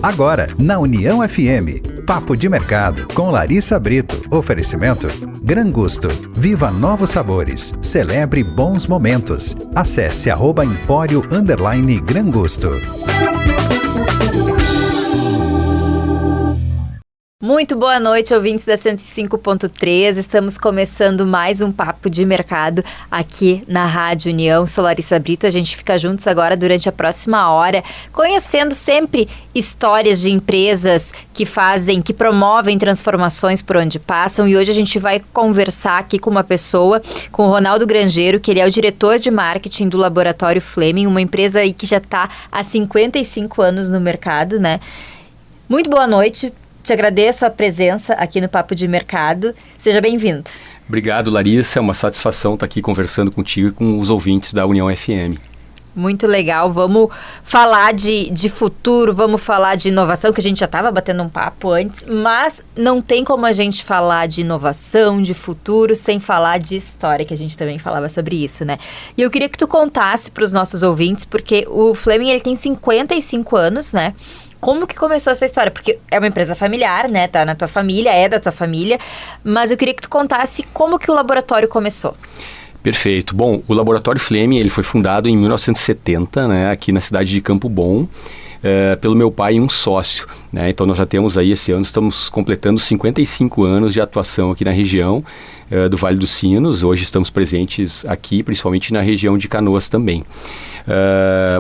Agora, na União FM, Papo de Mercado, com Larissa Brito. Oferecimento Gran Gusto. Viva novos sabores. Celebre bons momentos. Acesse @empório_Gran Gusto. Muito boa noite, ouvintes da 105.3. Estamos começando mais um Papo de Mercado aqui na Rádio União. Sou Larissa Brito. A gente fica juntos agora durante a próxima hora, conhecendo sempre histórias de empresas que promovem transformações por onde passam. E hoje a gente vai conversar aqui com uma pessoa, com o Ronaldo Grangeiro, que ele é o diretor de marketing do Laboratório Fleming, uma empresa aí que já está há 55 anos no mercado, né? Muito boa noite. Te agradeço a presença aqui no Papo de Mercado. Seja bem-vindo. Obrigado, Larissa. É uma satisfação estar aqui conversando contigo e com os ouvintes da União FM. Muito legal. Vamos falar de futuro, vamos falar de inovação, que a gente já estava batendo um papo antes, mas não tem como a gente falar de inovação, de futuro, sem falar de história, que a gente também falava sobre isso, né? E eu queria que tu contasse para os nossos ouvintes, porque o Fleming, ele tem 55 anos, né? Como que começou essa história? Porque é uma empresa familiar, né? Tá na tua família, é da tua família. Mas eu queria que tu contasse como que o laboratório começou. Perfeito. Bom, o Laboratório Fleming, ele foi fundado em 1970, né? Aqui na cidade de Campo Bom, pelo meu pai e um sócio, né? Então nós já temos aí, esse ano, estamos completando 55 anos de atuação aqui na região do Vale dos Sinos. Hoje estamos presentes aqui, principalmente na região de Canoas também.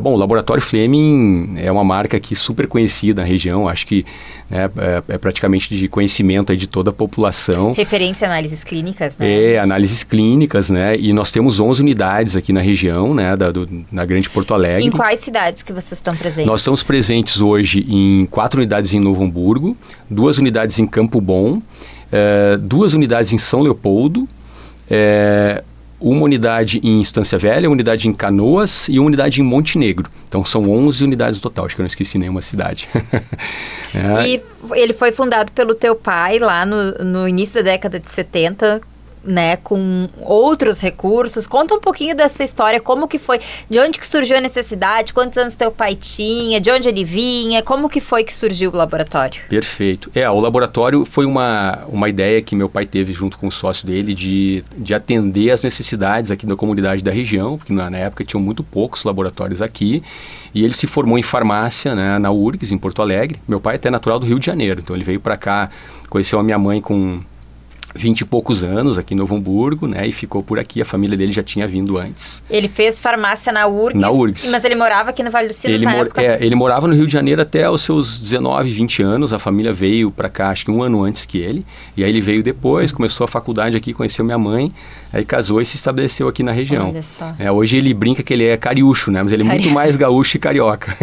Bom, o Laboratório Fleming é uma marca aqui super conhecida na região, acho que é praticamente de conhecimento aí de toda a população. Referência a análises clínicas, né? Análises clínicas, né? E nós temos 11 unidades aqui na região, né? Na Grande Porto Alegre. Em quais cidades que vocês estão presentes? Nós estamos presentes hoje em 4 unidades em Novo Hamburgo, 2 unidades em Campo Bom, 2 unidades em São Leopoldo, uma unidade em Estância Velha, uma unidade em Canoas e uma unidade em Montenegro. Então, são 11 unidades no total. Acho que eu não esqueci nenhuma cidade. E ele foi fundado pelo teu pai lá no início da década de 70, né, com outros recursos. Conta um pouquinho dessa história, como que foi, de onde que surgiu a necessidade, quantos anos teu pai tinha, de onde ele vinha, como que foi que surgiu o laboratório? Perfeito. O laboratório foi uma ideia que meu pai teve junto com o sócio dele de atender as necessidades aqui da comunidade da região, porque na época tinham muito poucos laboratórios aqui, e ele se formou em farmácia, né, na URGS, em Porto Alegre. Meu pai é até natural do Rio de Janeiro, então ele veio para cá, conheceu a minha mãe com 20 e poucos anos aqui em Novo Hamburgo, né? E ficou por aqui. A família dele já tinha vindo antes. Ele fez farmácia na URGS? Na URGS. Mas ele morava aqui no Vale dos Sinos na época? Ele morava no Rio de Janeiro até os seus 19, 20 anos. A família veio para cá, acho que um ano antes que ele. E aí ele veio depois, começou a faculdade aqui, conheceu minha mãe. Aí casou e se estabeleceu aqui na região. Olha só. Hoje ele brinca que ele é cariúcho, né? Mas ele é muito mais gaúcho e carioca.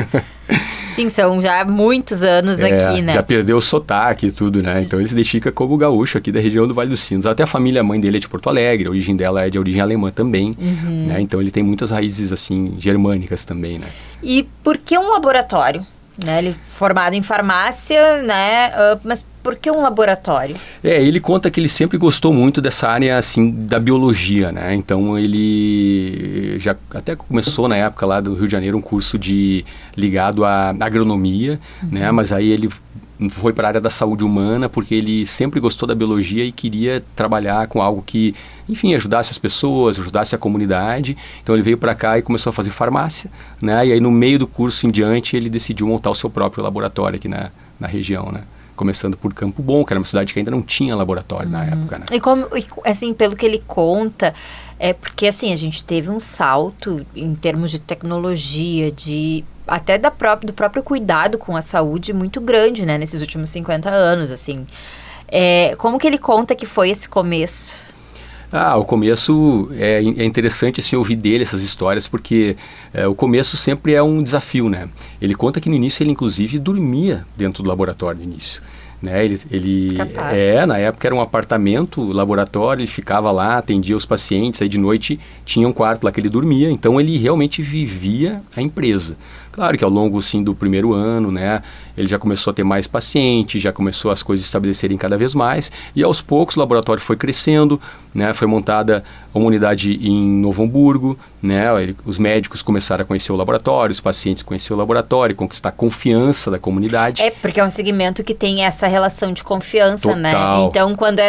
Sim, são já muitos anos aqui, né? Já perdeu o sotaque e tudo, né? Então ele se identifica como gaúcho aqui da região do Vale dos Sinos. Até a família, a mãe dele é de Porto Alegre, a origem dela é de origem alemã também, né? Então ele tem muitas raízes, assim, germânicas também, né? E por que um laboratório? Né? Ele formado em farmácia, né? Mas por que um laboratório? Ele conta que ele sempre gostou muito dessa área, assim, da biologia, né? Então ele já até começou na época lá do Rio de Janeiro um curso ligado à agronomia, né? Mas aí ele foi para a área da saúde humana porque ele sempre gostou da biologia e queria trabalhar com algo que, enfim, ajudasse as pessoas, ajudasse a comunidade. Então ele veio para cá e começou a fazer farmácia, né? E aí no meio do curso em diante ele decidiu montar o seu próprio laboratório aqui na região, né? Começando por Campo Bom, que era uma cidade que ainda não tinha laboratório na época, né? E como, assim, pelo que ele conta, porque assim, a gente teve um salto em termos de tecnologia, até do próprio cuidado com a saúde muito grande, né, nesses últimos 50 anos, assim. Como que ele conta que foi esse começo? O começo é interessante assim, ouvir dele essas histórias, porque o começo sempre é um desafio, né? Ele conta que no início ele inclusive dormia dentro do laboratório no início. Né? Na época era um apartamento, laboratório, ele ficava lá, atendia os pacientes, aí de noite tinha um quarto lá que ele dormia, então ele realmente vivia a empresa. Claro que ao longo, sim, do primeiro ano, né, ele já começou a ter mais pacientes, já começou as coisas a estabelecerem cada vez mais, e aos poucos o laboratório foi crescendo, né, foi montada uma unidade em Novo Hamburgo, né, os médicos começaram a conhecer o laboratório, os pacientes conheceram o laboratório, conquistar a confiança da comunidade. Porque é um segmento que tem essa relação de confiança, Total. né? Então, quando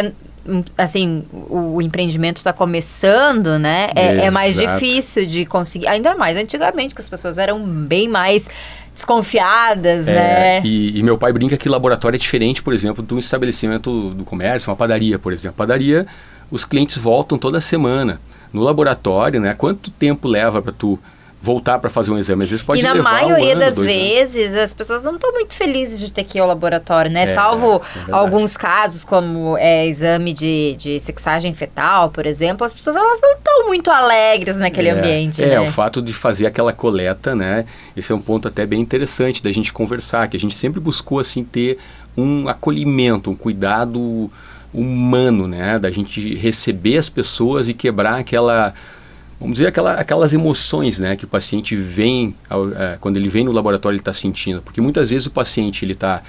assim, o empreendimento está começando, né? É mais difícil de conseguir. Ainda mais antigamente, que as pessoas eram bem mais desconfiadas, né? E meu pai brinca que laboratório é diferente, por exemplo, de um estabelecimento do comércio, uma padaria, por exemplo. Padaria, os clientes voltam toda semana. No laboratório, né? Quanto tempo leva para tu voltar para fazer um exame? Às vezes pode levar E na maioria um ano, das 2 vezes, as pessoas não estão muito felizes de ter que ir ao laboratório, né? Salvo alguns casos, como exame de sexagem fetal, por exemplo, as pessoas elas não estão muito alegres naquele ambiente, né? O fato de fazer aquela coleta, né? Esse é um ponto até bem interessante da gente conversar, que a gente sempre buscou, assim, ter um acolhimento, um cuidado humano, né? Da gente receber as pessoas e quebrar aquela... Vamos dizer, aquelas emoções, né, que o paciente vem, quando ele vem no laboratório ele está sentindo. Porque muitas vezes o paciente ele está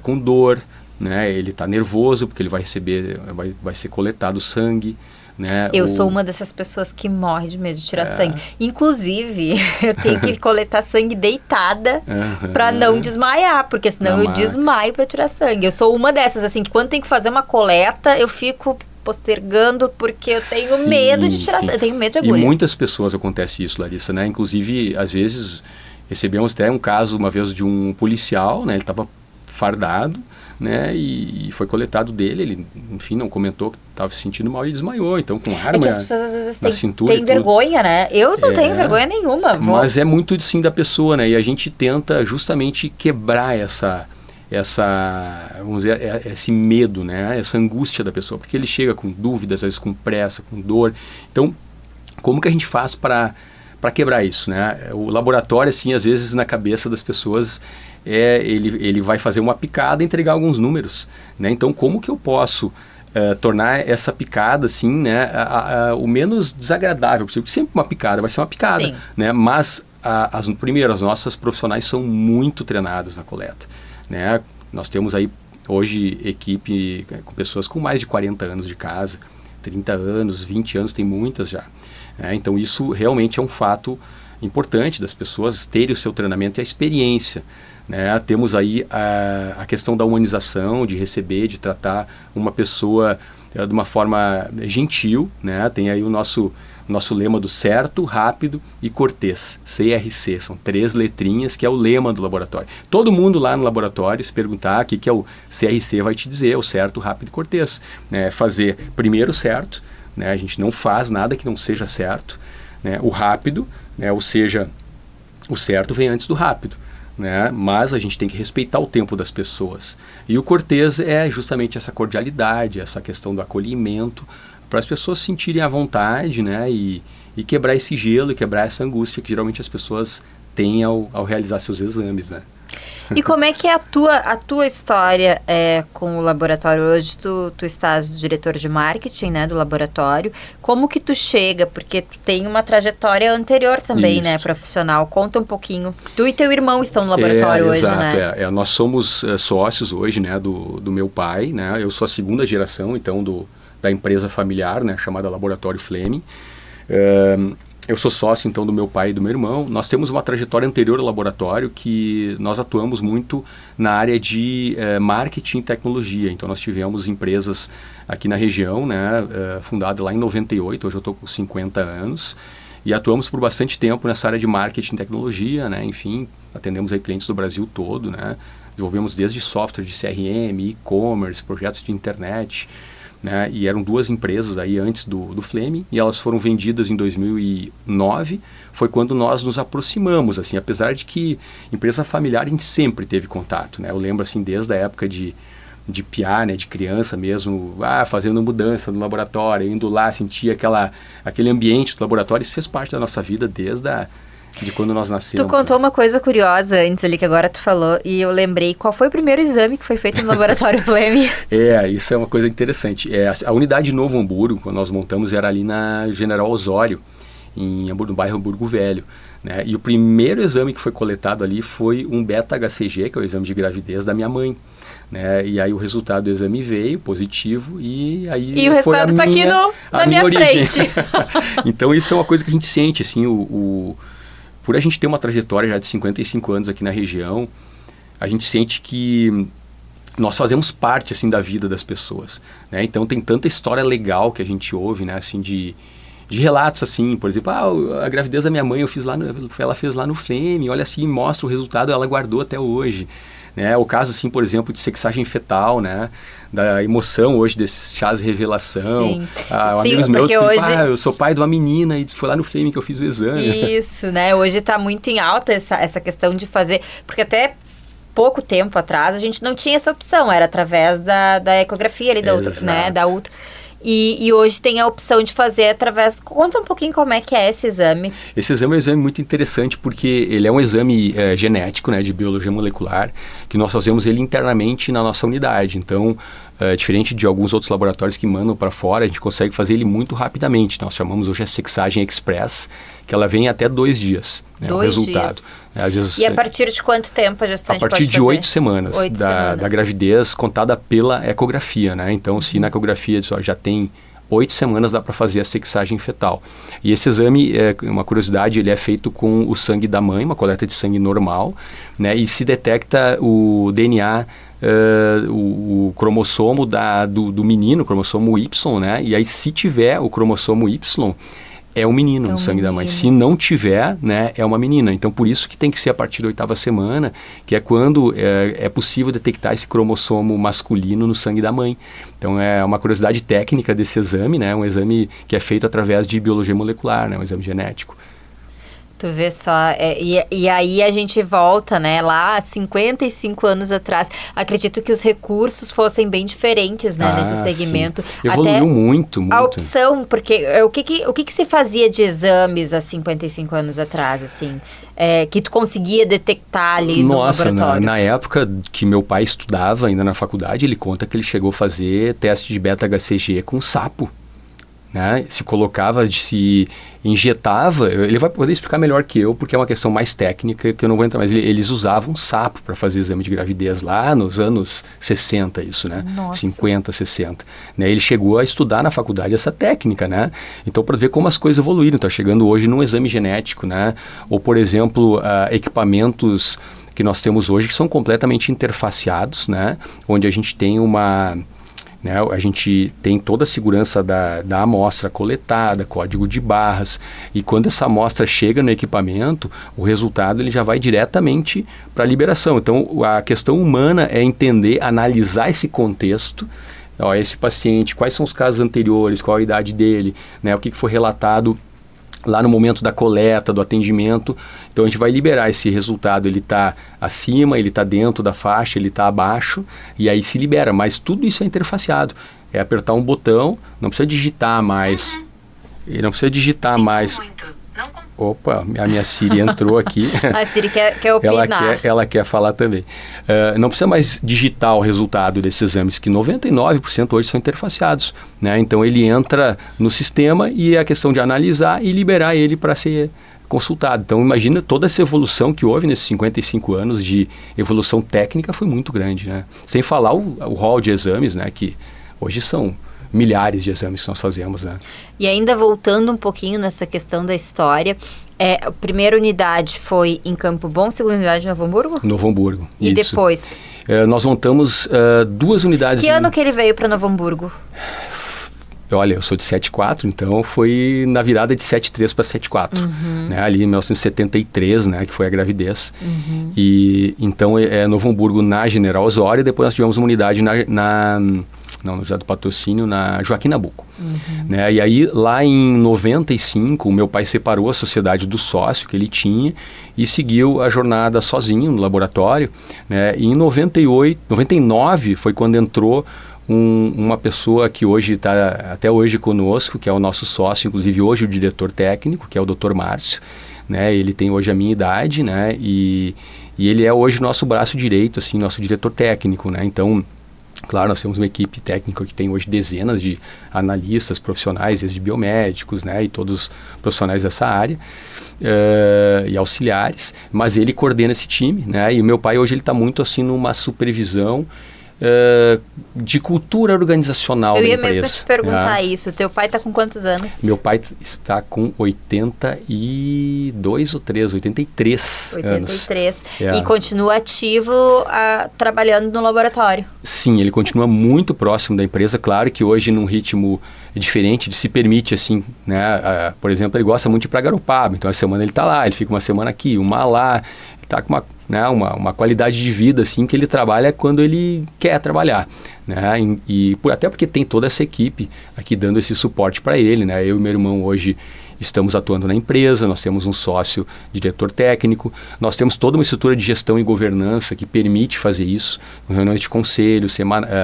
com dor, né, ele está nervoso porque ele vai receber, vai ser coletado sangue. Né, eu sou uma dessas pessoas que morre de medo de tirar sangue. Inclusive, eu tenho que coletar sangue deitada para não desmaiar, porque senão eu desmaio para tirar sangue. Eu sou uma dessas, assim, que quando tem que fazer uma coleta, eu fico postergando porque eu tenho medo de tirar sangue. Eu tenho medo de agulha. E muitas pessoas acontece isso, Larissa, né? Inclusive, às vezes, recebemos até um caso uma vez de um policial, né? Ele estava fardado, né? E foi coletado dele, ele, enfim, não comentou que estava se sentindo mal e desmaiou, então com arma que as pessoas às vezes na cintura têm vergonha, né? Eu não tenho vergonha nenhuma. Mas é muito, sim, da pessoa, né? E a gente tenta justamente quebrar vamos dizer, esse medo, né? Essa angústia da pessoa, porque ele chega com dúvidas, às vezes com pressa, com dor. Então, como que a gente faz para quebrar isso, né? O laboratório, assim, às vezes na cabeça das pessoas, ele vai fazer uma picada e entregar alguns números, né? Então, como que eu posso tornar essa picada, assim, né, o menos desagradável possível? Porque sempre uma picada vai ser uma picada, sim, né? Mas, primeiro, as nossas profissionais são muito treinadas na coleta, né? Nós temos aí hoje equipe com pessoas com mais de 40 anos de casa, 30 anos, 20 anos, tem muitas já. Então isso realmente é um fato importante das pessoas terem o seu treinamento e a experiência, né? Temos aí a questão da humanização, de receber, de tratar uma pessoa de uma forma gentil, né? Tem aí o nosso lema do certo, rápido e cortês, CRC, são 3 letrinhas que é o lema do laboratório. Todo mundo lá no laboratório, se perguntar o que é o CRC, vai te dizer, o certo, rápido e cortês, né? Fazer primeiro o certo, né? A gente não faz nada que não seja certo, né? O rápido, né? Ou seja, o certo vem antes do rápido, né? Mas a gente tem que respeitar o tempo das pessoas. E o cortês é justamente essa cordialidade, essa questão do acolhimento, para as pessoas se sentirem à vontade, né? E quebrar esse gelo e quebrar essa angústia que geralmente as pessoas têm ao realizar seus exames, né? E como é que é a tua história com o laboratório hoje? Tu estás diretor de marketing, né, do laboratório. Como que tu chega? Porque tu tem uma trajetória anterior também, né, profissional. Conta um pouquinho. Tu e teu irmão estão no laboratório hoje, exato, né? Nós somos sócios hoje, né, do meu pai, né? Eu sou a 2ª geração, então, da empresa familiar, né, chamada Laboratório Fleming. Eu sou sócio, então, do meu pai e do meu irmão. Nós temos uma trajetória anterior ao laboratório que nós atuamos muito na área de marketing e tecnologia. Então, nós tivemos empresas aqui na região, né, fundada lá em 98, hoje eu estou com 50 anos, e atuamos por bastante tempo nessa área de marketing e tecnologia, né, enfim, atendemos aí clientes do Brasil todo, né, desenvolvemos desde software de CRM, e-commerce, projetos de internet, né, e eram 2 empresas aí antes do Fleming, e elas foram vendidas em 2009, foi quando nós nos aproximamos, assim, apesar de que empresa familiar a gente sempre teve contato, né, eu lembro assim desde a época de piá, né, de criança mesmo, fazendo mudança no laboratório, indo lá, sentir aquele ambiente do laboratório, isso fez parte da nossa vida desde de quando nós nascemos. Tu contou uma coisa curiosa antes ali que agora tu falou e eu lembrei qual foi o primeiro exame que foi feito no laboratório Fleming. Isso é uma coisa interessante. A unidade de Novo Hamburgo, quando nós montamos, era ali na General Osório, no bairro Hamburgo Velho, né? E o primeiro exame que foi coletado ali foi um beta-HCG, que é o exame de gravidez da minha mãe. Né? E aí o resultado do exame veio positivo e aí o foi resultado está aqui na minha origem. frente. Então isso é uma coisa que a gente sente, assim, por a gente ter uma trajetória já de 55 anos aqui na região, a gente sente que nós fazemos parte, assim, da vida das pessoas, né? Então tem tanta história legal que a gente ouve, né, assim, de relatos, assim, por exemplo, a gravidez da minha mãe ela fez lá no Fleme, olha assim, mostra o resultado, ela guardou até hoje. Né, o caso, assim, por exemplo, de sexagem fetal, né, da emoção hoje desses chás de revelação. Sim, amigos meus que hoje... eu sou pai de uma menina e foi lá no Flame que eu fiz o exame. Isso, né, hoje está muito em alta essa questão de fazer, porque até pouco tempo atrás a gente não tinha essa opção, era através da ecografia ali, da ultra. E hoje tem a opção de fazer através... Conta um pouquinho como é que é esse exame. Esse exame é um exame muito interessante porque ele é um exame genético, né, de biologia molecular, que nós fazemos ele internamente na nossa unidade. Então, diferente de alguns outros laboratórios que mandam para fora, a gente consegue fazer ele muito rapidamente. Nós chamamos hoje a sexagem express, que ela vem até 2 dias, né, o resultado. Às vezes, e a partir de quanto tempo a gestante pode fazer? A partir de 8 semanas, da gravidez contada pela ecografia, né? Então, se na ecografia já tem 8 semanas, dá para fazer a sexagem fetal. E esse exame, uma curiosidade, ele é feito com o sangue da mãe, uma coleta de sangue normal, né? E se detecta o DNA, o cromossomo do menino, o cromossomo Y, né? E aí, se tiver o cromossomo Y, é um menino no sangue da mãe. Se não tiver, né, é uma menina. Então, por isso que tem que ser a partir da 8ª semana, que é quando é possível detectar esse cromossomo masculino no sangue da mãe. Então, é uma curiosidade técnica desse exame, né, um exame que é feito através de biologia molecular, né, um exame genético. Tu vê só, e aí a gente volta, né, lá 55 anos atrás. Acredito que os recursos fossem bem diferentes, né, nesse segmento. Sim. Evoluiu até muito. A opção, porque o que se fazia de exames há 55 anos atrás, assim, que tu conseguia detectar ali no laboratório? Na época que meu pai estudava ainda na faculdade, ele conta que ele chegou a fazer teste de beta-HCG com sapo. Né? Se colocava, se injetava, ele vai poder explicar melhor que eu, porque é uma questão mais técnica que eu não vou entrar, mas eles usavam sapo para fazer exame de gravidez lá nos anos 60, isso, né? Nossa. 50, 60. Né? Ele chegou a estudar na faculdade essa técnica, né? Então, para ver como as coisas evoluíram, está chegando hoje num exame genético, né? Ou, por exemplo, equipamentos que nós temos hoje que são completamente interfaceados, né? Onde a gente tem né, a gente tem toda a segurança da amostra coletada, código de barras, e quando essa amostra chega no equipamento, o resultado ele já vai diretamente para a liberação. Então, a questão humana é entender, analisar esse contexto, esse paciente, quais são os casos anteriores, qual a idade dele, né, o que foi relatado lá no momento da coleta, do atendimento. Então a gente vai liberar esse resultado, ele está acima, ele está dentro da faixa, ele está abaixo, e aí se libera, mas tudo isso é interfaceado. É apertar um botão, não precisa digitar mais. Ele não precisa digitar mais. Opa, a minha Siri entrou aqui. A Siri quer opinar. Ela quer falar também. Não precisa mais digitar o resultado desses exames, que 99% hoje são interfaceados. Né? Então ele entra no sistema e é a questão de analisar e liberar ele para ser consultado. Então imagina toda essa evolução que houve nesses 55 anos de evolução técnica, foi muito grande. Né? Sem falar o rol de exames, né, que hoje são milhares de exames que nós fazemos, né? E ainda voltando um pouquinho nessa questão da história, a primeira unidade foi em Campo Bom, segunda unidade em Novo Hamburgo? Novo Hamburgo, E isso. depois? Nós montamos 2 unidades... Que ano que ele veio para Novo Hamburgo? Olha, eu sou de 74, então foi na virada de 73 para 74, né? Ali em 1973, né, que foi a gravidez. E então Novo Hamburgo na General Osório, e depois nós tivemos uma unidade no José do Patrocínio, na Joaquim Nabuco. Né? E aí, lá em 95, o meu pai separou a sociedade do sócio que ele tinha e seguiu a jornada sozinho no laboratório. Né? E em 99 foi quando entrou uma pessoa que hoje está até hoje conosco, que é o nosso sócio, inclusive hoje o diretor técnico, que é o Dr. Márcio. Né? Ele tem hoje a minha idade, né? E ele é hoje nosso braço direito, assim, nosso diretor técnico. Né? Então, Claro, nós temos uma equipe técnica que tem hoje dezenas de analistas profissionais, desde biomédicos, né, e todos os profissionais dessa área, e auxiliares, mas ele coordena esse time, né, e o meu pai hoje ele está muito assim numa supervisão de cultura organizacional da empresa. Eu ia mesmo te perguntar isso. Teu pai está com quantos anos? Meu pai está com 82 ou 83 anos. 83. E continua ativo trabalhando no laboratório. Sim, ele continua muito próximo da empresa. Claro que hoje num ritmo diferente, ele se permite assim, né? Por exemplo, ele gosta muito de ir para Garopaba. Então a semana ele está lá, ele fica uma semana aqui, uma lá. Ele está com uma qualidade de vida assim que ele trabalha quando ele quer trabalhar, né? Até porque tem toda essa equipe aqui dando esse suporte para ele, né? Eu e meu irmão hoje estamos atuando na empresa, nós temos um sócio diretor técnico, nós temos toda uma estrutura de gestão e governança que permite fazer isso, reuniões de conselho,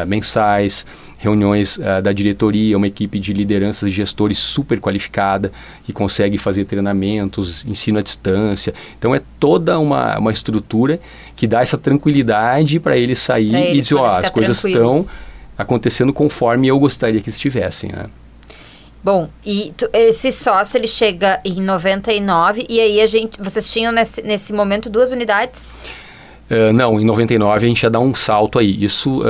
mensais, reuniões da diretoria, uma equipe de lideranças e gestores super qualificada, que consegue fazer treinamentos, ensino à distância. Então é toda uma estrutura que dá essa tranquilidade para ele sair e dizer, as coisas estão acontecendo conforme eu gostaria que estivessem, né? Bom, e esse sócio ele chega em 99 e aí vocês tinham nesse momento 2 unidades? Não, em 99 a gente ia dar um salto aí. Isso,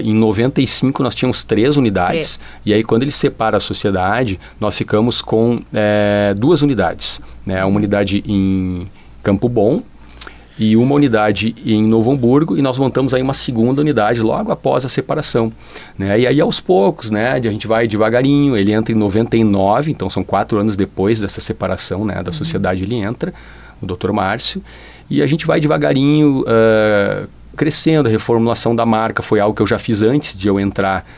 em 95 nós tínhamos 3 unidades. E aí quando ele separa a sociedade, nós ficamos com 2 unidades. Né? Uma unidade em Campo Bom e uma unidade em Novo Hamburgo, e nós montamos aí uma segunda unidade logo após a separação. Né? E aí aos poucos, né, a gente vai devagarinho, ele entra em 99, então são 4 anos depois dessa separação, né, da sociedade ele entra, o Dr. Márcio, e a gente vai devagarinho crescendo. A reformulação da marca foi algo que eu já fiz antes de eu entrar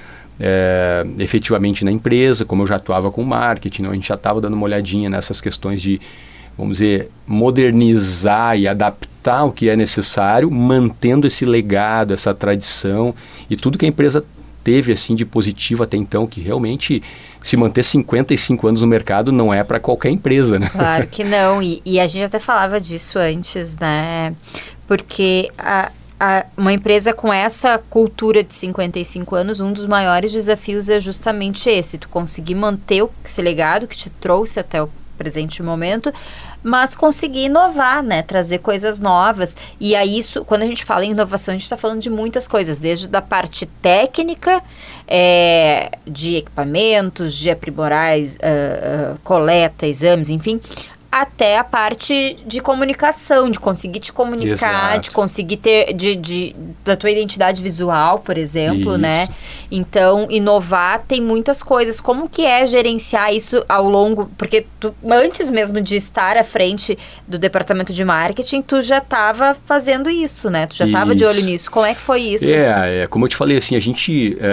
efetivamente na empresa, como eu já atuava com marketing, a gente já estava dando uma olhadinha nessas questões de, vamos dizer, modernizar e adaptar o que é necessário, mantendo esse legado, essa tradição e tudo que a empresa teve assim de positivo até então, que realmente se manter 55 anos no mercado não é para qualquer empresa, né? Claro que não, e a gente até falava disso antes, né? Porque uma empresa com essa cultura de 55 anos, um dos maiores desafios é justamente esse, tu conseguir manter esse legado que te trouxe até o presente momento, mas conseguir inovar, né? Trazer coisas novas. E aí, quando a gente fala em inovação, a gente está falando de muitas coisas, desde da parte técnica, de equipamentos, de aprimorar coleta, exames, enfim, até a parte de comunicação, de conseguir te comunicar, de conseguir ter da tua identidade visual, por exemplo, né? Então, inovar tem muitas coisas. Como que é gerenciar isso ao longo... Porque tu, antes mesmo de estar à frente do departamento de marketing, tu já estava fazendo isso, né? Tu já estava de olho nisso. Como é que foi isso? Como eu te falei, assim,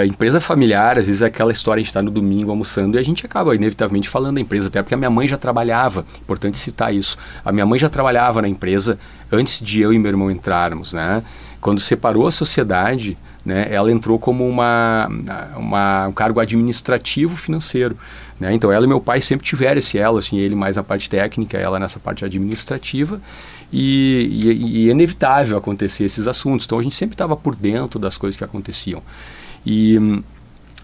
empresa familiar, às vezes é aquela história, a gente está no domingo almoçando e a gente acaba inevitavelmente falando da empresa, até porque a minha mãe já trabalhava, portanto, citar isso. A minha mãe já trabalhava na empresa antes de eu e meu irmão entrarmos, né? Quando separou a sociedade, né, ela entrou como um cargo administrativo financeiro, né? Então ela e meu pai sempre tiveram esse elo, assim, ele mais na parte técnica, ela nessa parte administrativa, e é inevitável acontecer esses assuntos. Então a gente sempre estava por dentro das coisas que aconteciam. E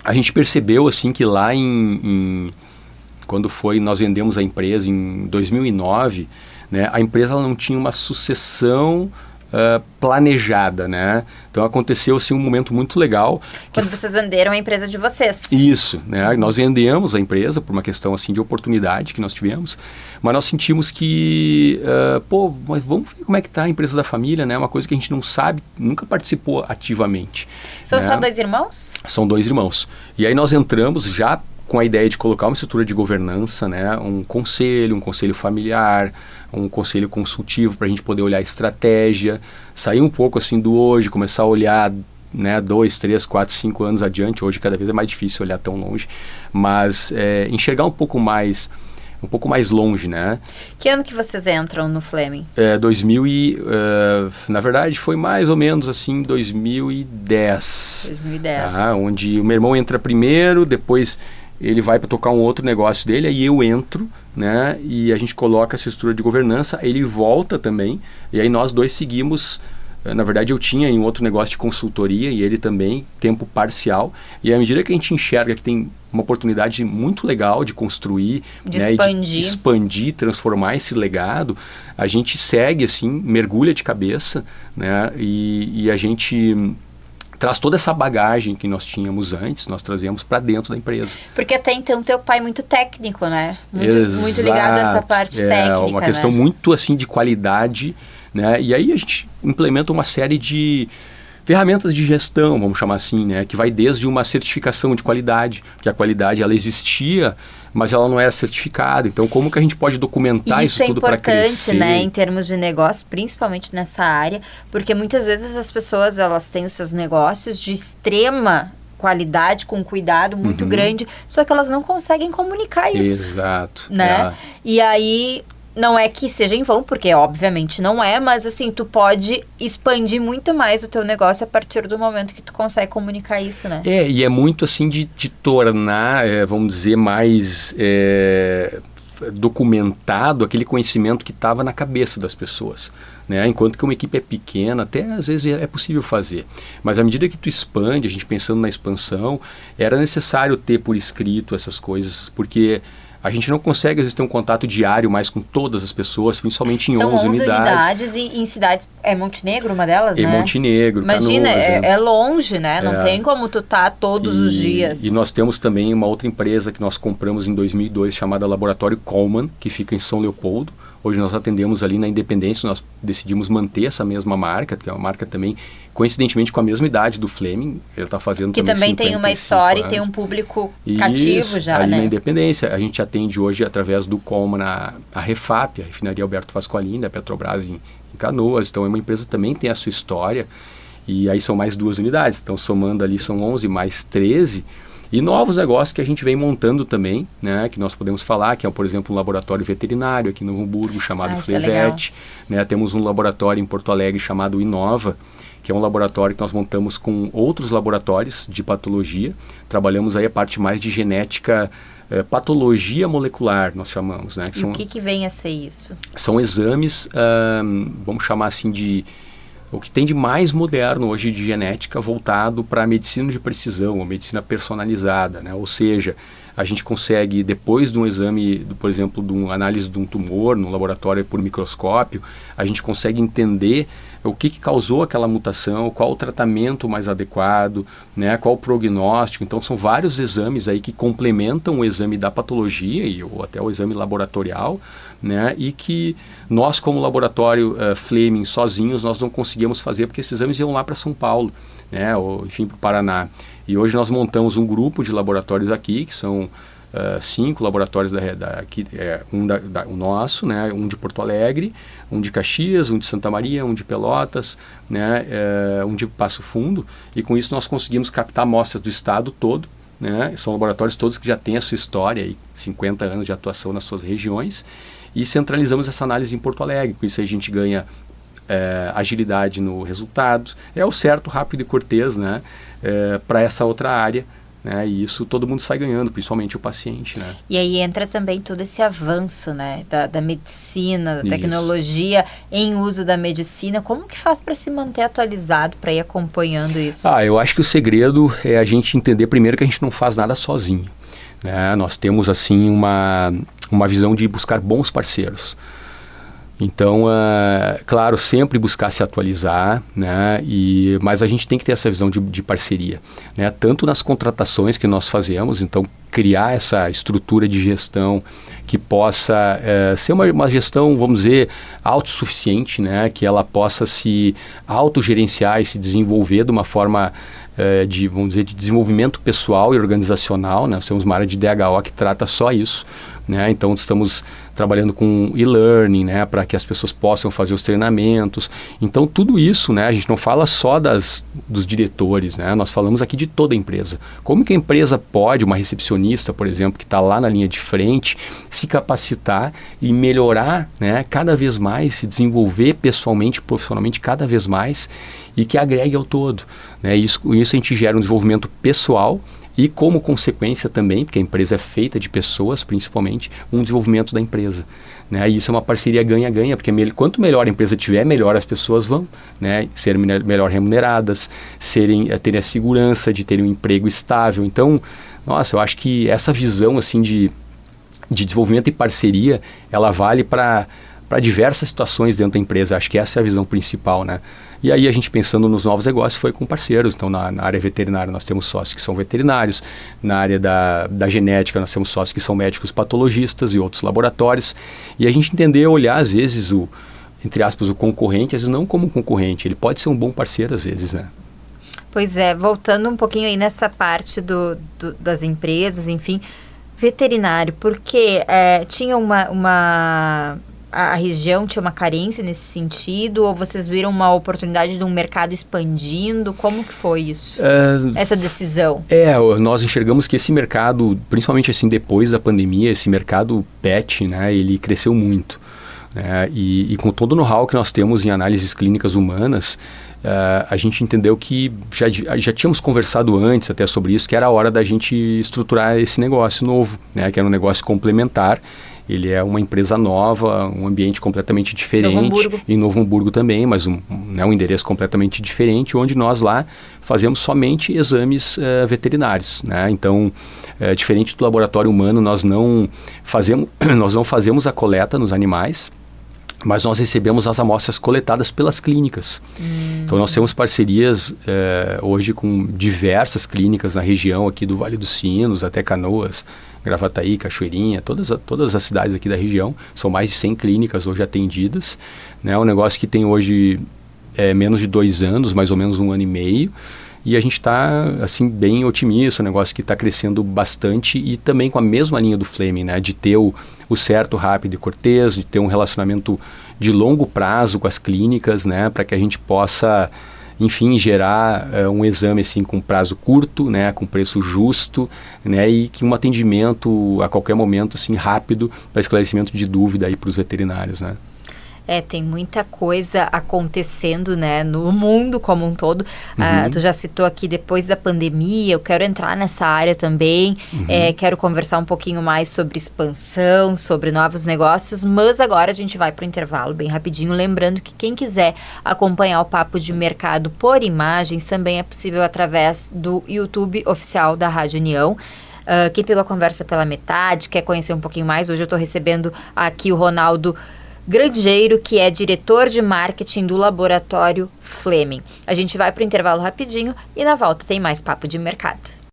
a gente percebeu assim que lá quando nós vendemos a empresa em 2009, né, a empresa ela não tinha uma sucessão planejada, né? Então aconteceu assim um momento muito legal. Quando vocês venderam a empresa de vocês. Isso, né? Nós vendemos a empresa por uma questão assim de oportunidade que nós tivemos, mas nós sentimos que, mas vamos ver como é que está a empresa da família, né? Uma coisa que a gente não sabe, nunca participou ativamente. São só 2 irmãos? São 2 irmãos. E aí nós entramos já com a ideia de colocar uma estrutura de governança, né? Um conselho familiar, um conselho consultivo para a gente poder olhar a estratégia, sair um pouco assim do hoje, começar a olhar, né, 2, 3, 4, 5 anos adiante. Hoje cada vez é mais difícil olhar tão longe, mas enxergar um pouco mais longe, né? Que ano que vocês entram no Fleming? 2000 na verdade foi mais ou menos assim 2010. 2010. Onde o meu irmão entra primeiro, depois ele vai para tocar um outro negócio dele, aí eu entro, né? E a gente coloca essa estrutura de governança, ele volta também, e aí nós 2 seguimos Na verdade, eu tinha em outro negócio de consultoria e ele também, tempo parcial. E à medida que a gente enxerga que tem uma oportunidade muito legal de construir, de né, expandir. de expandir, transformar esse legado, a gente segue assim, mergulha de cabeça, né, e a gente traz toda essa bagagem que nós tínhamos antes, nós trazemos para dentro da empresa. Porque até então teu pai é muito técnico, né? Muito ligado a essa parte técnica, é uma questão muito assim de qualidade, né? E aí a gente implementa uma série de ferramentas de gestão, vamos chamar assim, né? Que vai desde uma certificação de qualidade, que a qualidade ela existia, mas ela não era certificada. Então, como que a gente pode documentar isso tudo para crescer? Isso é importante, né, em termos de negócio, principalmente nessa área, porque muitas vezes as pessoas, elas têm os seus negócios de extrema qualidade, com cuidado muito grande, só que elas não conseguem comunicar isso. Exato. Né? E aí, não é que seja em vão, porque obviamente não é, mas assim, tu pode expandir muito mais o teu negócio a partir do momento que tu consegue comunicar isso, né? E é muito assim de tornar, vamos dizer, mais documentado aquele conhecimento que estava na cabeça das pessoas, né? Enquanto que uma equipe é pequena, até às vezes é possível fazer. Mas à medida que tu expande, a gente pensando na expansão, era necessário ter por escrito essas coisas, porque a gente não consegue, às vezes, ter um contato diário mais com todas as pessoas, principalmente em 11 unidades. São 11 unidades e em cidades... É Montenegro uma delas, né? Montenegro, imagina, Canoas, é longe, né? Não tem como tu tá todos os dias. E nós temos também uma outra empresa que nós compramos em 2002, chamada Laboratório Coleman, que fica em São Leopoldo. Hoje nós atendemos ali na Independência, nós decidimos manter essa mesma marca, que é uma marca também, coincidentemente, com a mesma idade do Fleming. Ele está fazendo que também tem uma história anos. E tem um público cativo já, ali né? na Independência. A gente atende hoje, através do Coleman, a Refap, a refinaria Alberto Pasqualini, da Petrobras em Canoas. Então é uma empresa que também tem a sua história. E aí são mais 2 unidades. Então somando ali são 11 mais 13. E novos negócios que a gente vem montando também, né, que nós podemos falar, que é, por exemplo, um laboratório veterinário aqui em Novo Hamburgo, chamado Flevet, né, temos um laboratório em Porto Alegre chamado Inova, que é um laboratório que nós montamos com outros laboratórios de patologia, trabalhamos aí a parte mais de genética, patologia molecular, nós chamamos, né. E o que vem a ser isso? São exames, vamos chamar assim de... O que tem de mais moderno hoje de genética voltado para a medicina de precisão, a medicina personalizada, né? Ou seja, a gente consegue, depois de um exame, por exemplo, de uma análise de um tumor, no laboratório por microscópio, a gente consegue entender o que causou aquela mutação, qual o tratamento mais adequado, né? Qual o prognóstico. Então, são vários exames aí que complementam o exame da patologia ou até o exame laboratorial, né? E que nós, como laboratório Fleming, sozinhos, nós não conseguíamos fazer, porque esses exames iam lá para São Paulo, né? Ou, enfim, para o Paraná. E hoje nós montamos um grupo de laboratórios aqui, que são 5 laboratórios aqui, o nosso, né? Um de Porto Alegre, um de Caxias, um de Santa Maria, um de Pelotas, né? Um de Passo Fundo, e com isso nós conseguimos captar amostras do estado todo, né? São laboratórios todos que já têm a sua história, e 50 anos de atuação nas suas regiões, e centralizamos essa análise em Porto Alegre. Com isso a gente ganha agilidade no resultado, é o certo, rápido e cortês, né? Para essa outra área, né? E isso todo mundo sai ganhando, principalmente o paciente, né? E aí entra também todo esse avanço, né? Da medicina, da tecnologia em uso da medicina. Como que faz para se manter atualizado, para ir acompanhando isso? Eu acho que o segredo é a gente entender primeiro que a gente não faz nada sozinho, né? Nós temos assim uma visão de buscar bons parceiros. Então, claro, sempre buscar se atualizar, né? Mas a gente tem que ter essa visão de parceria, né? Tanto nas contratações que nós fazemos, então criar essa estrutura de gestão que possa ser uma gestão, vamos dizer, autossuficiente, né? Que ela possa se autogerenciar e se desenvolver de uma forma vamos dizer, de desenvolvimento pessoal e organizacional, né? Nós temos uma área de DHO que trata só isso, né? Então estamos trabalhando com e-learning, né? Para que as pessoas possam fazer os treinamentos. Então tudo isso, né? A gente não fala só dos diretores, né? Nós falamos aqui de toda a empresa. Como que a empresa pode, uma recepcionista, por exemplo, que está lá na linha de frente, se capacitar e melhorar, né? Cada vez mais, se desenvolver pessoalmente, profissionalmente cada vez mais, e que agregue ao todo, né? Isso a gente gera um desenvolvimento pessoal e como consequência também, porque a empresa é feita de pessoas principalmente, um desenvolvimento da empresa, né? E isso é uma parceria ganha-ganha, porque quanto melhor a empresa tiver, melhor as pessoas vão, né? Serem melhor remuneradas, terem a segurança de terem um emprego estável. Então, nossa, eu acho que essa visão assim de desenvolvimento e parceria, ela vale para diversas situações dentro da empresa. Acho que essa é a visão principal, né? E aí a gente pensando nos novos negócios foi com parceiros. Então na área veterinária nós temos sócios que são veterinários, na área da genética nós temos sócios que são médicos patologistas e outros laboratórios. E a gente entender, olhar às vezes entre aspas, o concorrente, às vezes não como concorrente, ele pode ser um bom parceiro às vezes, né? Pois é, voltando um pouquinho aí nessa parte das empresas, enfim, veterinário, porque tinha a região tinha uma carência nesse sentido, ou vocês viram uma oportunidade de um mercado expandindo? Como que foi isso? Essa decisão? Nós enxergamos que esse mercado, principalmente assim depois da pandemia, esse mercado pet, né, ele cresceu muito. Né, e com todo o know-how que nós temos em análises clínicas humanas, a gente entendeu que já tínhamos conversado antes até sobre isso, que era a hora da gente estruturar esse negócio novo, né, que era um negócio complementar. Ele é uma empresa nova, um ambiente completamente diferente. Em Novo Hamburgo também, mas um endereço completamente diferente, onde nós lá fazemos somente exames veterinários, né? Então, diferente do laboratório humano, nós não fazemos a coleta nos animais, mas nós recebemos as amostras coletadas pelas clínicas. Então, nós temos parcerias hoje com diversas clínicas na região aqui do Vale dos Sinos, até Canoas, Gravataí, Cachoeirinha, todas as cidades aqui da região. São mais de 100 clínicas hoje atendidas. É um negócio que tem hoje menos de 2 anos, mais ou menos 1 ano e meio. E a gente está assim, bem otimista, um negócio que está crescendo bastante e também com a mesma linha do Fleming, né? De ter o certo, rápido e cortês, de ter um relacionamento de longo prazo com as clínicas, né? Para que a gente possa, enfim, gerar um exame assim, com prazo curto, né? Com preço justo, né? E que um atendimento a qualquer momento assim, rápido para esclarecimento de dúvida para os veterinários, né? Tem muita coisa acontecendo, né, no mundo como um todo. Tu já citou aqui, depois da pandemia, eu quero entrar nessa área também. Quero conversar um pouquinho mais sobre expansão, sobre novos negócios, mas agora a gente vai para o intervalo bem rapidinho. Lembrando que quem quiser acompanhar o Papo de Mercado por imagens, também é possível através do YouTube oficial da Rádio União. Quem pegou a conversa pela metade, quer conhecer um pouquinho mais, hoje eu estou recebendo aqui o Ronaldo Grangeiro, que é diretor de marketing do laboratório Fleming. A gente vai para o intervalo rapidinho e na volta tem mais Papo de Mercado.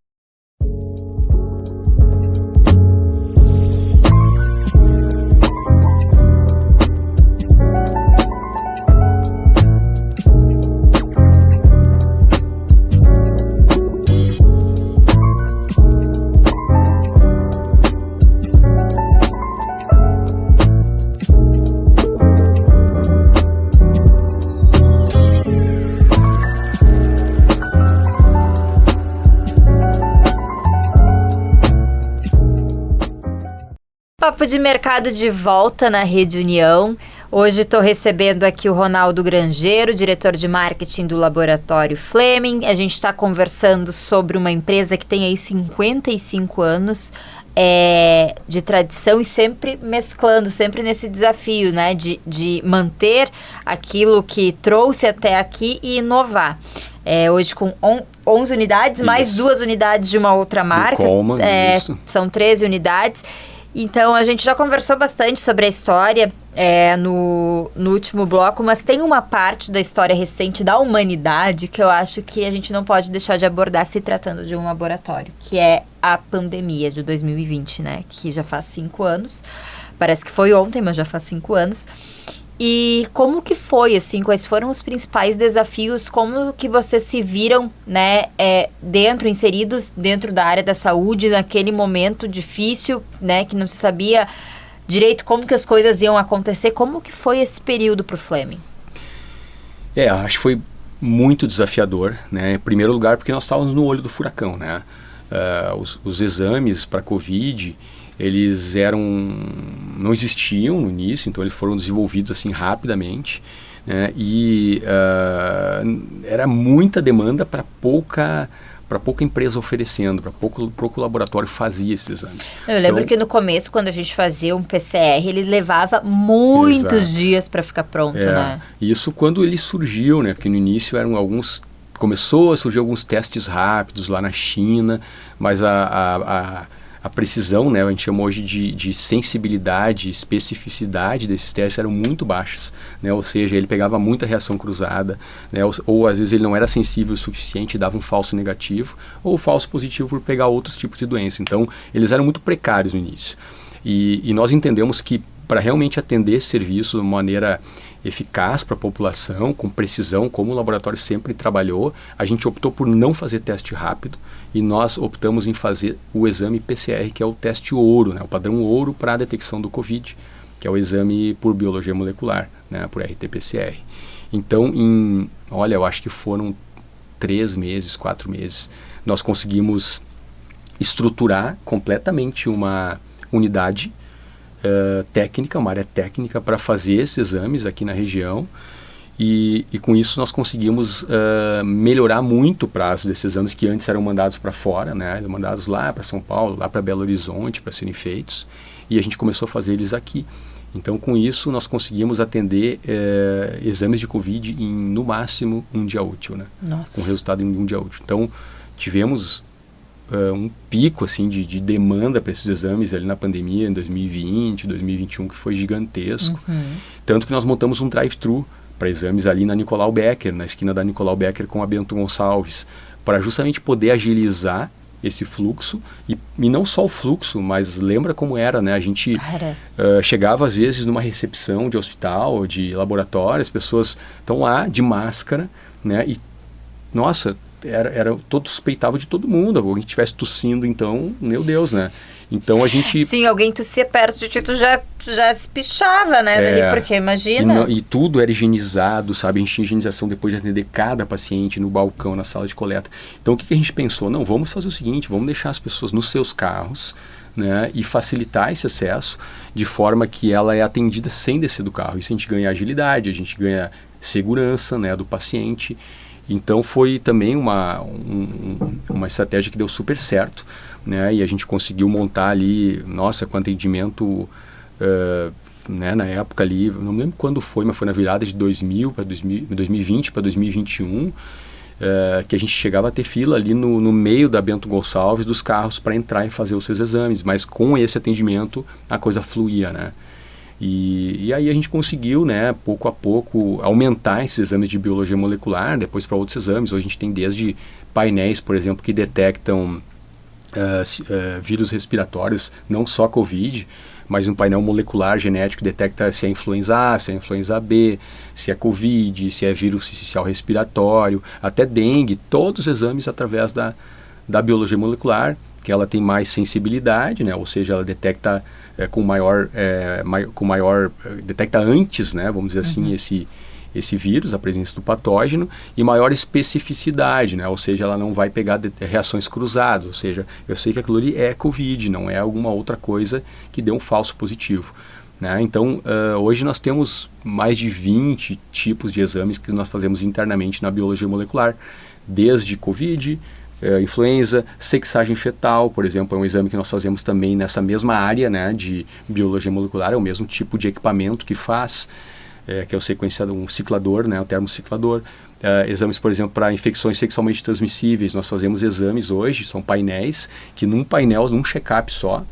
Papo de Mercado de volta na Rede União. Hoje estou recebendo aqui o Ronaldo Grangeiro, diretor de marketing do laboratório Fleming. A gente está conversando sobre uma empresa que tem aí 55 anos de tradição e sempre mesclando, sempre nesse desafio, né, de manter aquilo que trouxe até aqui e inovar. Hoje com 11 unidades, isso, mais 2 unidades de uma outra marca. Coleman, são 13 unidades. Então, a gente já conversou bastante sobre a história no último bloco, mas tem uma parte da história recente da humanidade que eu acho que a gente não pode deixar de abordar se tratando de um laboratório, que é a pandemia de 2020, né? Que já faz 5 anos. Parece que foi ontem, mas já faz 5 anos. E como que foi, assim, quais foram os principais desafios, como que vocês se viram, né, inseridos dentro da área da saúde, naquele momento difícil, né, que não se sabia direito como que as coisas iam acontecer, como que foi esse período para o Fleming? Acho que foi muito desafiador, né, em primeiro lugar porque nós estávamos no olho do furacão, né, os exames para Covid, eles não existiam no início, então eles foram desenvolvidos assim rapidamente, né? E era muita demanda para pouca empresa oferecendo, para pouco laboratório fazia esses exames. Eu lembro que no começo, quando a gente fazia um PCR, ele levava muitos dias para ficar pronto, né? Isso quando ele surgiu, né? Porque no início começou a surgir alguns testes rápidos lá na China, mas a precisão, né, a gente chama hoje de sensibilidade, especificidade desses testes eram muito baixas, né, ou seja, ele pegava muita reação cruzada, né, ou às vezes ele não era sensível o suficiente e dava um falso negativo, ou falso positivo por pegar outros tipos de doença. Então, eles eram muito precários no início. E nós entendemos que para realmente atender esse serviço de uma maneira eficaz para a população, com precisão, como o laboratório sempre trabalhou, a gente optou por não fazer teste rápido e nós optamos em fazer o exame PCR, que é o teste ouro, né, o padrão ouro para a detecção do COVID, que é o exame por biologia molecular, né, por RT-PCR. Então, eu acho que foram 3 meses, 4 meses, nós conseguimos estruturar completamente uma unidade técnica, uma área técnica para fazer esses exames aqui na região e com isso nós conseguimos melhorar muito o prazo desses exames que antes eram mandados para fora, né, mandados lá para São Paulo, lá para Belo Horizonte para serem feitos, e a gente começou a fazer eles aqui. Então com isso nós conseguimos atender exames de Covid em no máximo um dia útil, né? Nossa. Com resultado em um dia útil. Então tivemos um pico assim de demanda para esses exames ali na pandemia em 2020, 2021, que foi gigantesco. Tanto que nós montamos um drive-thru para exames ali na Nicolau Becker, na esquina da Nicolau Becker com a Bento Gonçalves, para justamente poder agilizar esse fluxo e não só o fluxo, mas lembra como era, né? A gente chegava às vezes numa recepção de hospital, de laboratório, as pessoas estão lá de máscara, né? E, nossa, todo suspeitava de todo mundo. Alguém estivesse tossindo, então, meu Deus, né? Então a gente... Sim, alguém tossia perto de ti, tu já se pichava, né? Porque imagina... E tudo era higienizado, sabe? A gente tinha higienização depois de atender cada paciente no balcão, na sala de coleta. Então o que a gente pensou? Não, vamos fazer o seguinte, vamos deixar as pessoas nos seus carros, né? E facilitar esse acesso de forma que ela é atendida sem descer do carro. Isso a gente ganha agilidade, a gente ganha segurança, né, do paciente. Então foi também uma estratégia que deu super certo, né? E a gente conseguiu montar ali, nossa, com atendimento, né, na época ali, não lembro quando foi, mas foi na virada de 2020 para 2021, que a gente chegava a ter fila ali no meio da Bento Gonçalves dos carros para entrar e fazer os seus exames, mas com esse atendimento a coisa fluía, né? E aí a gente conseguiu, né, pouco a pouco, aumentar esses exames de biologia molecular, depois para outros exames. Hoje a gente tem desde painéis, por exemplo, que detectam vírus respiratórios, não só Covid, mas um painel molecular genético que detecta se é influenza A, se é influenza B, se é Covid, se é vírus sincicial respiratório, até dengue, todos os exames através da biologia molecular, que ela tem mais sensibilidade, né, ou seja, ela detecta detecta antes, né, vamos dizer assim, esse vírus, a presença do patógeno, e maior especificidade, né, ou seja, ela não vai pegar reações cruzadas, ou seja, eu sei que aquilo ali é Covid, não é alguma outra coisa que dê um falso positivo, né? Então, hoje nós temos mais de 20 tipos de exames que nós fazemos internamente na biologia molecular, desde Covid, influenza, sexagem fetal, por exemplo, é um exame que nós fazemos também nessa mesma área, né, de biologia molecular, é o mesmo tipo de equipamento que faz, que é o sequenciador, um ciclador, né, o termociclador. Exames, por exemplo, para infecções sexualmente transmissíveis, nós fazemos exames hoje, são painéis, que num painel, num check-up só,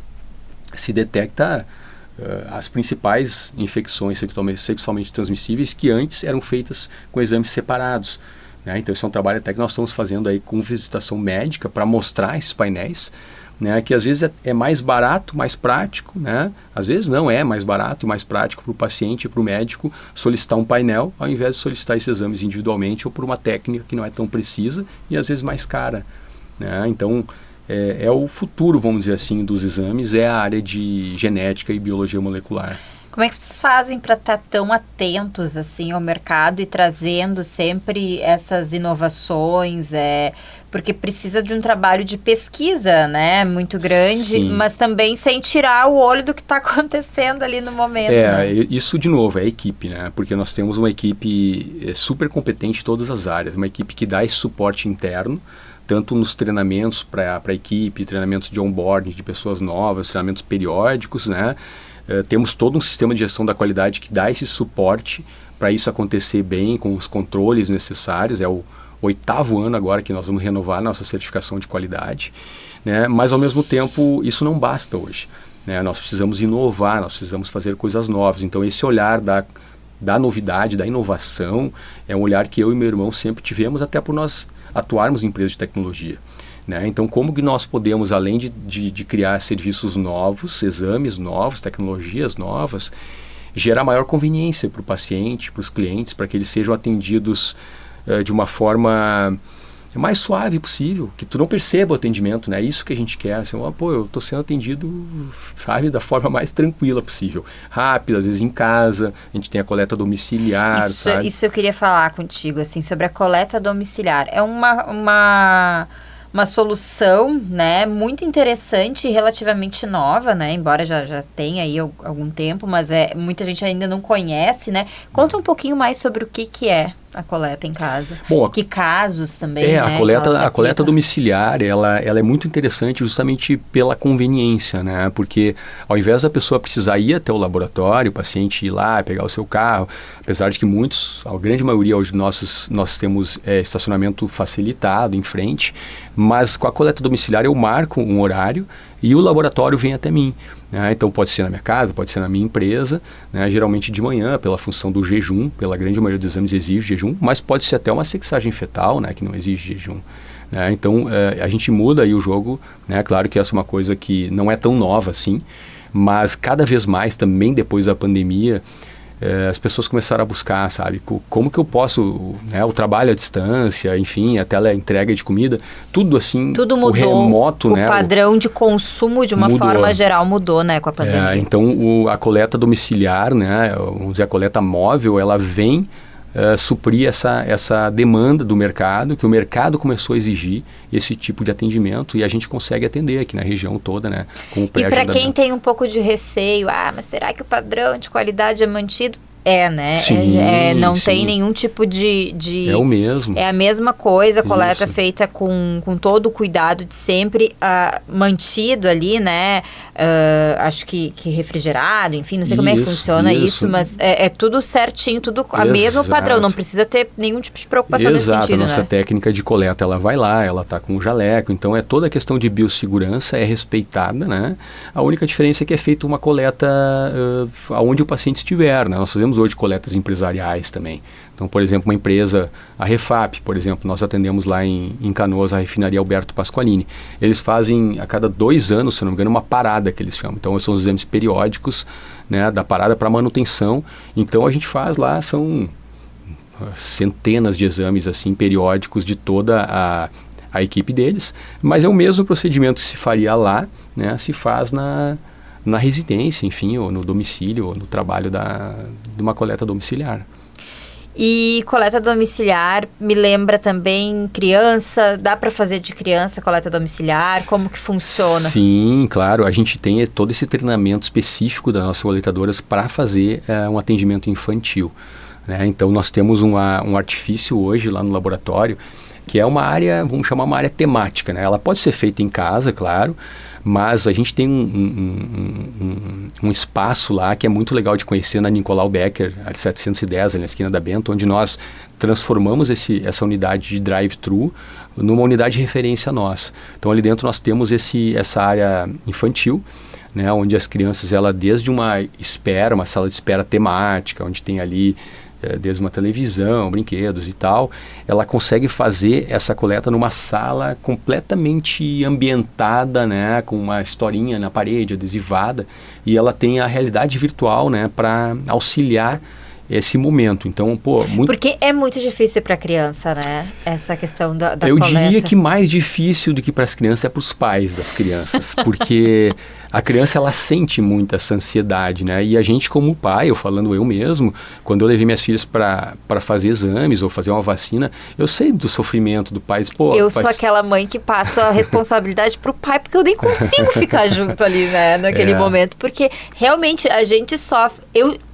se detecta as principais infecções sexualmente transmissíveis que antes eram feitas com exames separados. Então esse é um trabalho até que nós estamos fazendo aí com visitação médica para mostrar esses painéis, né, que às vezes é mais barato, mais prático, né? Às vezes não é mais barato e mais prático para o paciente e para o médico solicitar um painel ao invés de solicitar esses exames individualmente ou por uma técnica que não é tão precisa e às vezes mais cara, né? Então é o futuro, vamos dizer assim, dos exames, é a área de genética e biologia molecular. Como é que vocês fazem para estar tão atentos assim ao mercado e trazendo sempre essas inovações? Porque precisa de um trabalho de pesquisa, né, muito grande, sim, mas também sem tirar o olho do que está acontecendo ali no momento. Né? Isso de novo é a equipe, né? Porque nós temos uma equipe super competente em todas as áreas, uma equipe que dá esse suporte interno, tanto nos treinamentos para a equipe, treinamentos de onboarding de pessoas novas, treinamentos periódicos, né? Temos todo um sistema de gestão da qualidade que dá esse suporte para isso acontecer bem, com os controles necessários. É o 8º ano agora que nós vamos renovar nossa certificação de qualidade, né? Mas ao mesmo tempo isso não basta hoje, né? Nós precisamos inovar, nós precisamos fazer coisas novas. Então esse olhar da novidade, da inovação, é um olhar que eu e meu irmão sempre tivemos, até por nós atuarmos em empresas de tecnologia. Né? Então, como que nós podemos, além de criar serviços novos, exames novos, tecnologias novas, gerar maior conveniência para o paciente, para os clientes, para que eles sejam atendidos de uma forma mais suave possível, que tu não perceba o atendimento, né? Isso que a gente quer, assim, eu estou sendo atendido, sabe, da forma mais tranquila possível, rápido, às vezes em casa, a gente tem a coleta domiciliar, sabe? Isso eu queria falar contigo, assim, sobre a coleta domiciliar. É uma solução, né, muito interessante e relativamente nova, né, embora já tenha aí algum tempo, mas muita gente ainda não conhece, né? Conta um pouquinho mais sobre o que é a coleta em casa. Bom, que casos também, né? A coleta domiciliar, ela é muito interessante justamente pela conveniência, né? Porque ao invés da pessoa precisar ir até o laboratório, o paciente ir lá, pegar o seu carro, apesar de que a grande maioria hoje nós temos estacionamento facilitado em frente, mas com a coleta domiciliar eu marco um horário e o laboratório vem até mim. Né? Então pode ser na minha casa, pode ser na minha empresa, né? Geralmente de manhã, pela função do jejum, pela grande maioria dos exames exige jejum, mas pode ser até uma sexagem fetal, né? Que não exige jejum. Né? Então a gente muda aí o jogo, né? Claro que essa é uma coisa que não é tão nova assim, mas cada vez mais também depois da pandemia, as pessoas começaram a buscar, sabe, como que eu posso, né, o trabalho à distância, enfim, a teleentrega de comida, tudo assim, tudo mudou, o remoto, né, o padrão de consumo de uma forma geral mudou, né, com a pandemia. Então a coleta domiciliar, né, vamos dizer, a coleta móvel, ela vem suprir essa demanda do mercado, que o mercado começou a exigir esse tipo de atendimento e a gente consegue atender aqui na região toda, né? Com o pré-agendamento. E para quem tem um pouco de receio, mas será que o padrão de qualidade é mantido? Né? Sim, não sim. tem nenhum tipo de... É o mesmo. É a mesma coisa, a coleta feita com todo o cuidado de sempre mantido ali, né? Acho que refrigerado, enfim, não sei como é que funciona isso, mas é tudo certinho, tudo a mesmo padrão, não precisa ter nenhum tipo de preocupação nesse sentido, a nossa né? técnica de coleta, ela vai lá, ela tá com o jaleco, então toda a questão de biossegurança é respeitada, né? A única diferença é que é feita uma coleta onde o paciente estiver, né? Nós fazemos hoje coletas empresariais também. Então, por exemplo, uma empresa, a Refap, por exemplo, nós atendemos lá em Canoas, a refinaria Alberto Pasqualini. Eles fazem a cada 2 anos, se não me engano, uma parada que eles chamam. Então, são os exames periódicos, né, da parada para manutenção. Então, a gente faz lá, são centenas de exames assim periódicos de toda a equipe deles, mas é o mesmo procedimento que se faria lá, né, se faz na residência, enfim, ou no domicílio, ou no trabalho de uma coleta domiciliar. E coleta domiciliar me lembra também criança, dá para fazer de criança coleta domiciliar, como que funciona? Sim, claro, a gente tem todo esse treinamento específico das nossas coletadoras para fazer um atendimento infantil, né? Então nós temos um artifício hoje lá no laboratório, que é uma área, vamos chamar uma área temática, né? Ela pode ser feita em casa, claro, mas a gente tem um espaço lá que é muito legal de conhecer na Nicolau Becker, a 710, ali na esquina da Bento, onde nós transformamos essa unidade de drive-thru numa unidade de referência nossa. Então ali dentro nós temos essa área infantil, né, onde as crianças, desde uma sala de espera temática, onde tem ali desde uma televisão, brinquedos e tal, ela consegue fazer essa coleta numa sala completamente ambientada, né, com uma historinha na parede, adesivada, e ela tem a realidade virtual, né, para auxiliar esse momento. Então, Porque é muito difícil para a criança, né? Essa questão da eu coleta. diria que mais difícil do que para as crianças é para os pais das crianças, porque a criança, ela sente muito essa ansiedade, né? E a gente, como pai, eu mesmo, quando eu levei minhas filhas para fazer exames ou fazer uma vacina, eu sei do sofrimento do pai. Eu sou aquela mãe que passa a responsabilidade pro pai, porque eu nem consigo ficar junto ali, né, naquele momento, porque realmente a gente sofre.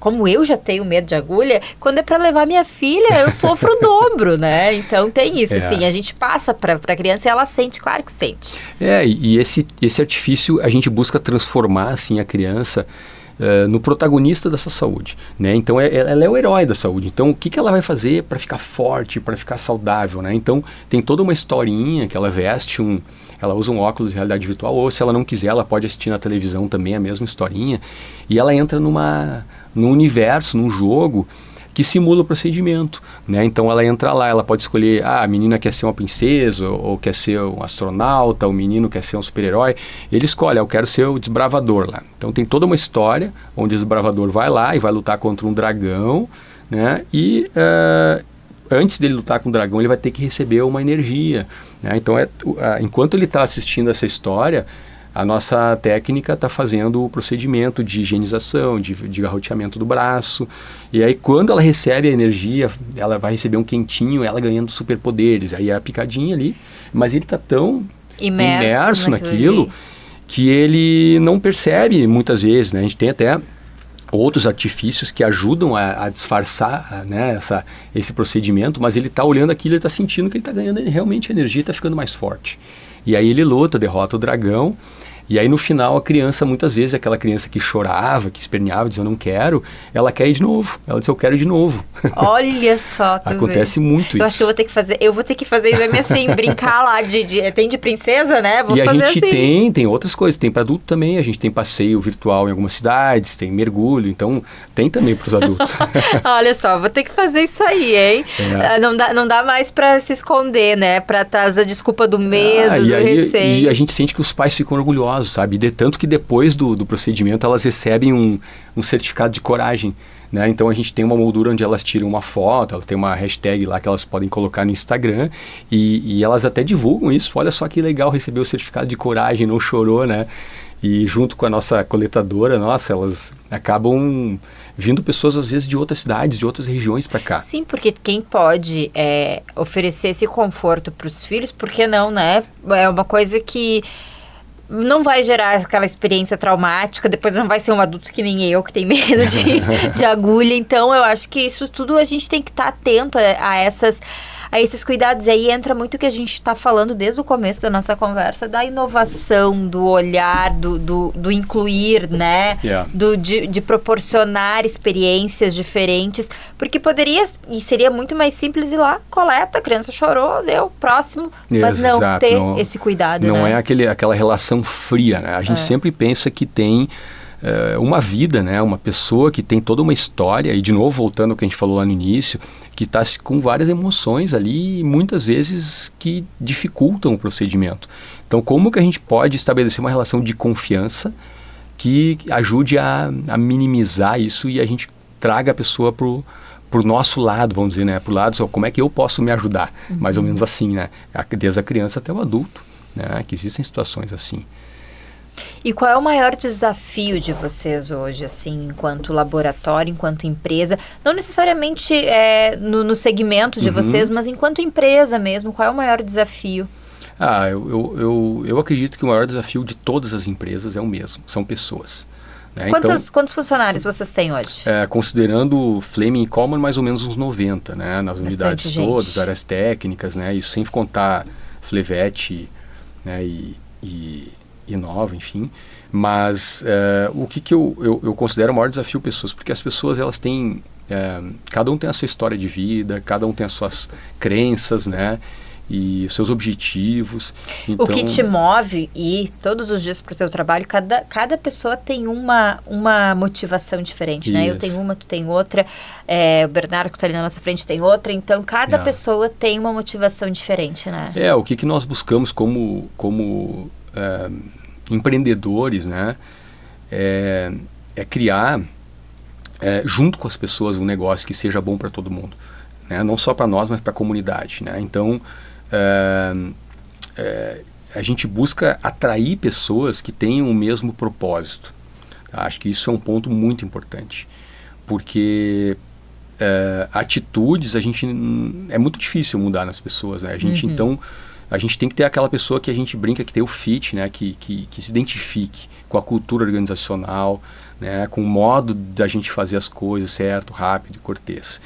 Como eu já tenho medo de agulha, quando é para levar minha filha, eu sofro o dobro, né? Então tem isso, assim, a gente passa para a criança e ela sente, claro que sente. E esse artifício, a gente busca transformar, assim, a criança no protagonista da sua saúde, né? Então, ela é o herói da saúde. Então, o que ela vai fazer para ficar forte, para ficar saudável, né? Então, tem toda uma historinha que ela veste ela usa um óculos de realidade virtual, ou se ela não quiser, ela pode assistir na televisão também a mesma historinha, e ela entra num universo, num jogo que simula o procedimento, né? Então ela entra lá, ela pode escolher, a menina quer ser uma princesa, ou quer ser um astronauta, o menino quer ser um super-herói. Ele escolhe, eu quero ser o desbravador lá. Então tem toda uma história onde o desbravador vai lá e vai lutar contra um dragão, né? E antes dele lutar com o dragão, ele vai ter que receber uma energia, né? Então, enquanto ele está assistindo essa história, a nossa técnica está fazendo o procedimento de higienização, de garroteamento do braço. E aí, quando ela recebe a energia, ela vai receber um quentinho, ela ganhando superpoderes. Aí é a picadinha ali, mas ele está tão imerso naquilo que ele não percebe muitas vezes, né? A gente tem até outros artifícios que ajudam a disfarçar, né, esse procedimento, mas ele está olhando aquilo, ele está sentindo que ele está ganhando realmente energia e está ficando mais forte. E aí ele luta, derrota o dragão. E aí no final a criança, muitas vezes, aquela criança que chorava, que esperneava, dizia eu não quero, ela quer ir de novo. Ela diz eu quero ir de novo. Olha só, acontece muito isso. Eu acho que eu vou ter que fazer exame assim, brincar lá tem de princesa, né? Vou fazer a gente assim. tem outras coisas, tem para adulto também, a gente tem passeio virtual em algumas cidades, tem mergulho, então tem também para os adultos. Olha só, vou ter que fazer isso aí, hein? Não dá mais para se esconder, né? Para trazer a desculpa do medo, do receio. E a gente sente que os pais ficam orgulhosos, sabe? Tanto que depois do procedimento elas recebem um certificado de coragem, né? Então a gente tem uma moldura onde elas tiram uma foto, elas têm uma hashtag lá que elas podem colocar no Instagram e elas até divulgam isso. Olha só que legal receber o certificado de coragem, não chorou, né? E junto com a nossa coletadora, elas acabam vindo pessoas às vezes de outras cidades, de outras regiões para cá. Sim, porque quem pode oferecer esse conforto para os filhos, por que não, né? É uma coisa que não vai gerar aquela experiência traumática, depois não vai ser um adulto que nem eu, que tem medo de agulha. Então, eu acho que isso tudo a gente tem que estar atento a esses cuidados. E aí entra muito o que a gente está falando desde o começo da nossa conversa, da inovação, do olhar, do incluir, né? Yeah. De proporcionar experiências diferentes, porque poderia, e seria muito mais simples ir lá, coleta, a criança chorou, deu, próximo, mas não ter esse cuidado, não né? é aquela relação fria, né? A gente sempre pensa que tem uma vida, né? Uma pessoa que tem toda uma história, e de novo voltando ao que a gente falou lá no início, que está com várias emoções ali, muitas vezes que dificultam o procedimento. Então, como que a gente pode estabelecer uma relação de confiança que ajude a minimizar isso e a gente traga a pessoa pro nosso lado, vamos dizer, né? Pro lado, só, como é que eu posso me ajudar? Mais ou menos assim, né? Desde a criança até o adulto, né? Que existem situações assim. E qual é o maior desafio de vocês hoje, assim, enquanto laboratório, enquanto empresa? Não necessariamente no segmento de vocês, mas enquanto empresa mesmo, qual é o maior desafio? Eu acredito que o maior desafio de todas as empresas é o mesmo, são pessoas. Né? Quantos funcionários vocês têm hoje? Considerando Flaming e Common, mais ou menos uns 90, né? Nas unidades todas, áreas técnicas, né? Isso sem contar Flevete, né? E Inova, enfim. Mas o que eu considero o maior desafio pessoas, porque as pessoas, elas têm, cada um tem a sua história de vida, cada um tem as suas crenças, né? E os seus objetivos. Então, o que te move e todos os dias para o teu trabalho, cada pessoa tem uma motivação diferente, né? Eu tenho uma, tu tem outra, o Bernardo que está ali na nossa frente tem outra, então cada pessoa tem uma motivação diferente, né? O que nós buscamos como empreendedores, né? É criar junto com as pessoas, um negócio que seja bom para todo mundo, né? Não só para nós, mas para a comunidade, né? Então, a gente busca atrair pessoas que tenham o mesmo propósito. Tá? Acho que isso é um ponto muito importante, porque atitudes é muito difícil mudar nas pessoas, né? Então, a gente tem que ter aquela pessoa que a gente brinca que tem o fit, né? Que se identifique com a cultura organizacional, né? Com o modo da gente fazer as coisas certo, rápido e cortês.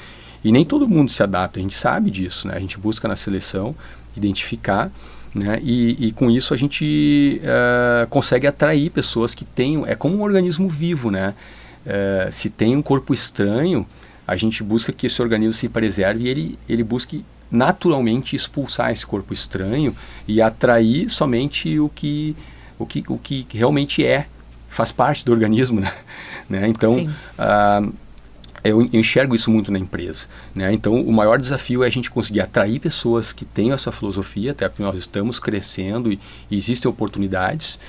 E nem todo mundo se adapta, a gente sabe disso, né? A gente busca na seleção identificar, né? E com isso a gente consegue atrair pessoas que tenham... É como um organismo vivo, né? Se tem um corpo estranho, a gente busca que esse organismo se preserve e ele busque naturalmente expulsar esse corpo estranho e atrair somente o que realmente faz parte do organismo, né? Então, eu enxergo isso muito na empresa, né? Então, o maior desafio é a gente conseguir atrair pessoas que tenham essa filosofia, até porque nós estamos crescendo e existem oportunidades,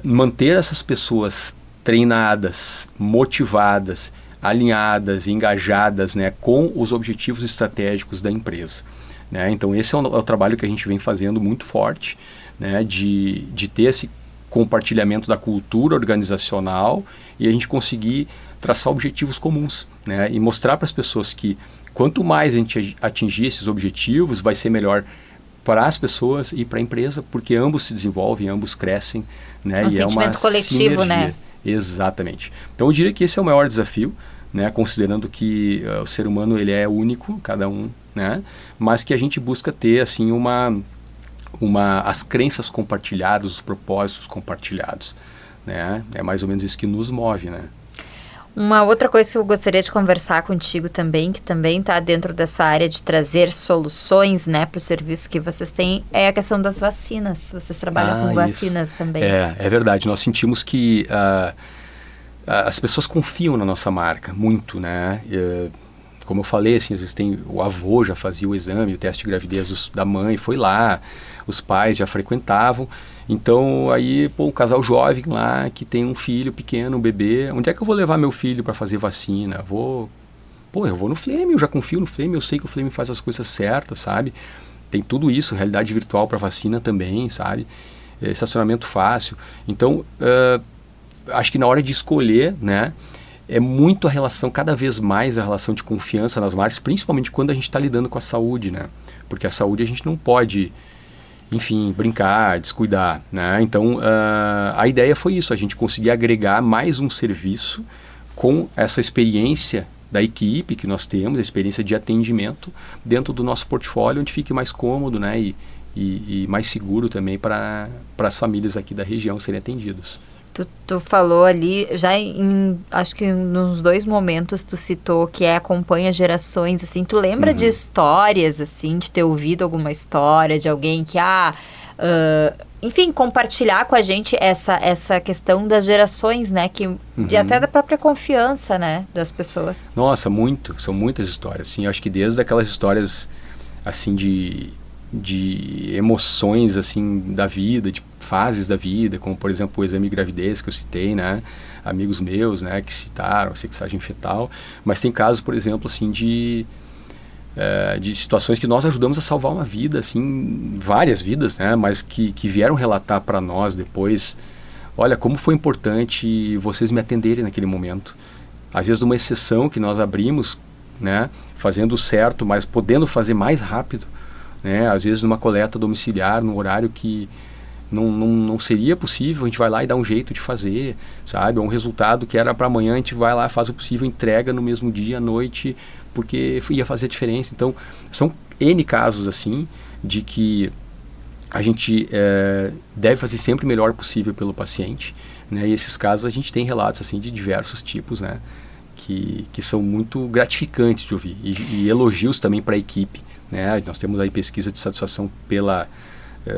manter essas pessoas treinadas, motivadas, alinhadas, engajadas, né, com os objetivos estratégicos da empresa, né? Então esse é o trabalho que a gente vem fazendo muito forte, né, de ter esse compartilhamento da cultura organizacional e a gente conseguir traçar objetivos comuns, né, e mostrar para as pessoas que quanto mais a gente atingir esses objetivos, vai ser melhor para as pessoas e para a empresa, porque ambos se desenvolvem, ambos crescem, né? Um sentimento coletivo, sinergia, né? Exatamente. Então eu diria que esse é o maior desafio, né, considerando que o ser humano ele é único, cada um, né, mas que a gente busca ter assim as crenças compartilhadas, os propósitos compartilhados, né, é mais ou menos isso que nos move, né. Uma outra coisa que eu gostaria de conversar contigo também, que também está dentro dessa área de trazer soluções, né, para o serviço que vocês têm, é a questão das vacinas. Vocês trabalham com vacinas também. É verdade. Nós sentimos que as pessoas confiam na nossa marca muito, né? Como eu falei, assim, às vezes o avô já fazia o exame, o teste de gravidez da mãe, foi lá, os pais já frequentavam. Então, aí, um casal jovem lá, que tem um filho pequeno, um bebê, onde é que eu vou levar meu filho para fazer vacina? Eu vou no Flame, eu já confio no Flame, eu sei que o Flame faz as coisas certas, sabe? Tem tudo isso, realidade virtual para vacina também, sabe? Estacionamento fácil. Então, acho que na hora de escolher, né, é muito a relação, cada vez mais a relação de confiança nas marcas, principalmente quando a gente está lidando com a saúde, né? Porque a saúde a gente não pode, enfim, brincar, descuidar, né? Então, a ideia foi isso, a gente conseguir agregar mais um serviço com essa experiência da equipe que nós temos, a experiência de atendimento dentro do nosso portfólio, onde fique mais cômodo, né? E mais seguro também para as famílias aqui da região serem atendidas. Tu falou ali, acho que nos 2 momentos tu citou que acompanha gerações, assim, tu lembra de histórias, assim, de ter ouvido alguma história de alguém que, enfim, compartilhar com a gente essa questão das gerações, né, e até da própria confiança, né, das pessoas. Nossa, são muitas histórias, assim, acho que desde aquelas histórias, assim, de emoções, assim, da vida, de fases da vida, como, por exemplo, o exame de gravidez que eu citei, né, amigos meus, né, que citaram a sexagem fetal, mas tem casos, por exemplo, assim, de situações que nós ajudamos a salvar uma vida, assim, várias vidas, né, mas que vieram relatar para nós depois, olha, como foi importante vocês me atenderem naquele momento. Às vezes, numa exceção que nós abrimos, né, fazendo certo, mas podendo fazer mais rápido, né, às vezes numa coleta domiciliar, num horário que não seria possível, a gente vai lá e dá um jeito de fazer, sabe? Um resultado que era para amanhã, a gente vai lá, faz o possível, entrega no mesmo dia, à noite, porque ia fazer a diferença. Então, são N casos, assim, de que a gente deve fazer sempre o melhor possível pelo paciente, né? E esses casos a gente tem relatos, assim, de diversos tipos, né? Que são muito gratificantes de ouvir. E elogios também para a equipe, né? Nós temos aí pesquisa de satisfação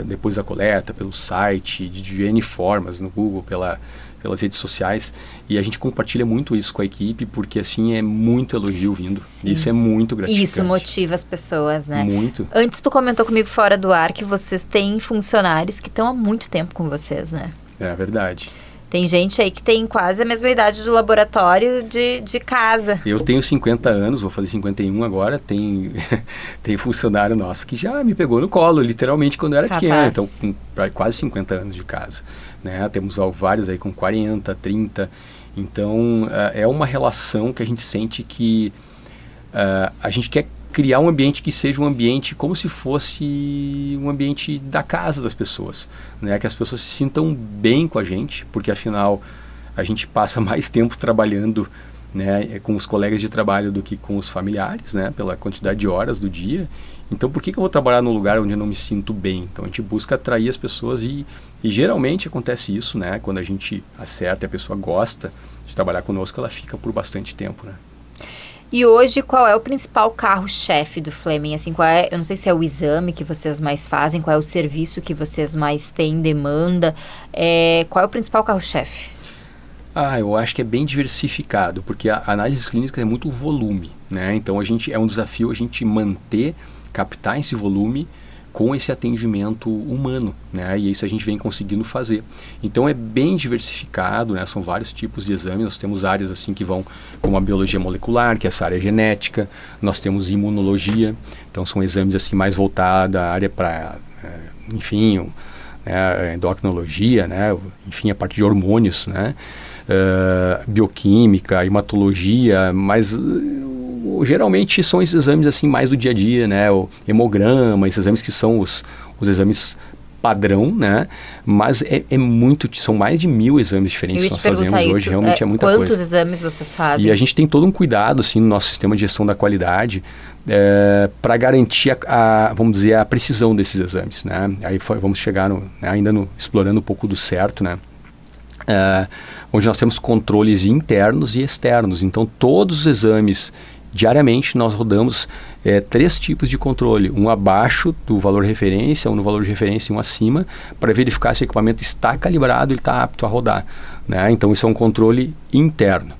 depois da coleta, pelo site, de N formas, no Google, pelas redes sociais, e a gente compartilha muito isso com a equipe, porque assim é muito elogio vindo. Sim. Isso é muito gratificante. Isso motiva as pessoas, né? Muito. Antes tu comentou comigo fora do ar que vocês têm funcionários que estão há muito tempo com vocês, né? É verdade. Tem gente aí que tem quase a mesma idade do laboratório de casa. Eu tenho 50 anos, vou fazer 51 agora, tem funcionário nosso que já me pegou no colo, literalmente, quando eu era pequeno. Então, com quase 50 anos de casa. Né? Temos vários aí com 40, 30. Então, é uma relação que a gente sente que a gente quer criar um ambiente que seja um ambiente como se fosse um ambiente da casa das pessoas, né? Que as pessoas se sintam bem com a gente, porque afinal a gente passa mais tempo trabalhando, né, com os colegas de trabalho do que com os familiares, né, pela quantidade de horas do dia. Então por que eu vou trabalhar num lugar onde eu não me sinto bem? Então a gente busca atrair as pessoas e geralmente acontece isso, né? Quando a gente acerta e a pessoa gosta de trabalhar conosco, ela fica por bastante tempo, né? E hoje, qual é o principal carro-chefe do Fleming? Assim, eu não sei se é o exame que vocês mais fazem, qual é o serviço que vocês mais têm demanda, qual é o principal carro-chefe? Eu acho que é bem diversificado, porque a análise clínica é muito volume, né? Então é um desafio a gente captar esse volume com esse atendimento humano, né? E isso a gente vem conseguindo fazer. Então é bem diversificado, né? São vários tipos de exames. Nós temos áreas assim que vão como a biologia molecular, que é essa área genética. Nós temos imunologia, então são exames assim mais voltados à área para, enfim, endocrinologia, né? Enfim, a parte de hormônios, né? Bioquímica, hematologia, mas geralmente são esses exames assim mais do dia a dia, né? O hemograma, esses exames que são os exames padrão, né? Mas são mais de 1000 exames diferentes que nós fazemos hoje, realmente é muita coisa. Quantos exames vocês fazem? E a gente tem todo um cuidado assim no nosso sistema de gestão da qualidade para garantir vamos dizer, a precisão desses exames, né? Aí vamos chegar explorando um pouco do certo, né? Onde nós temos controles internos e externos. Então todos os exames diariamente nós rodamos 3 tipos de controle, um abaixo do valor de referência, um no valor de referência e um acima, para verificar se o equipamento está calibrado e está apto a rodar, né? Então isso é um controle interno.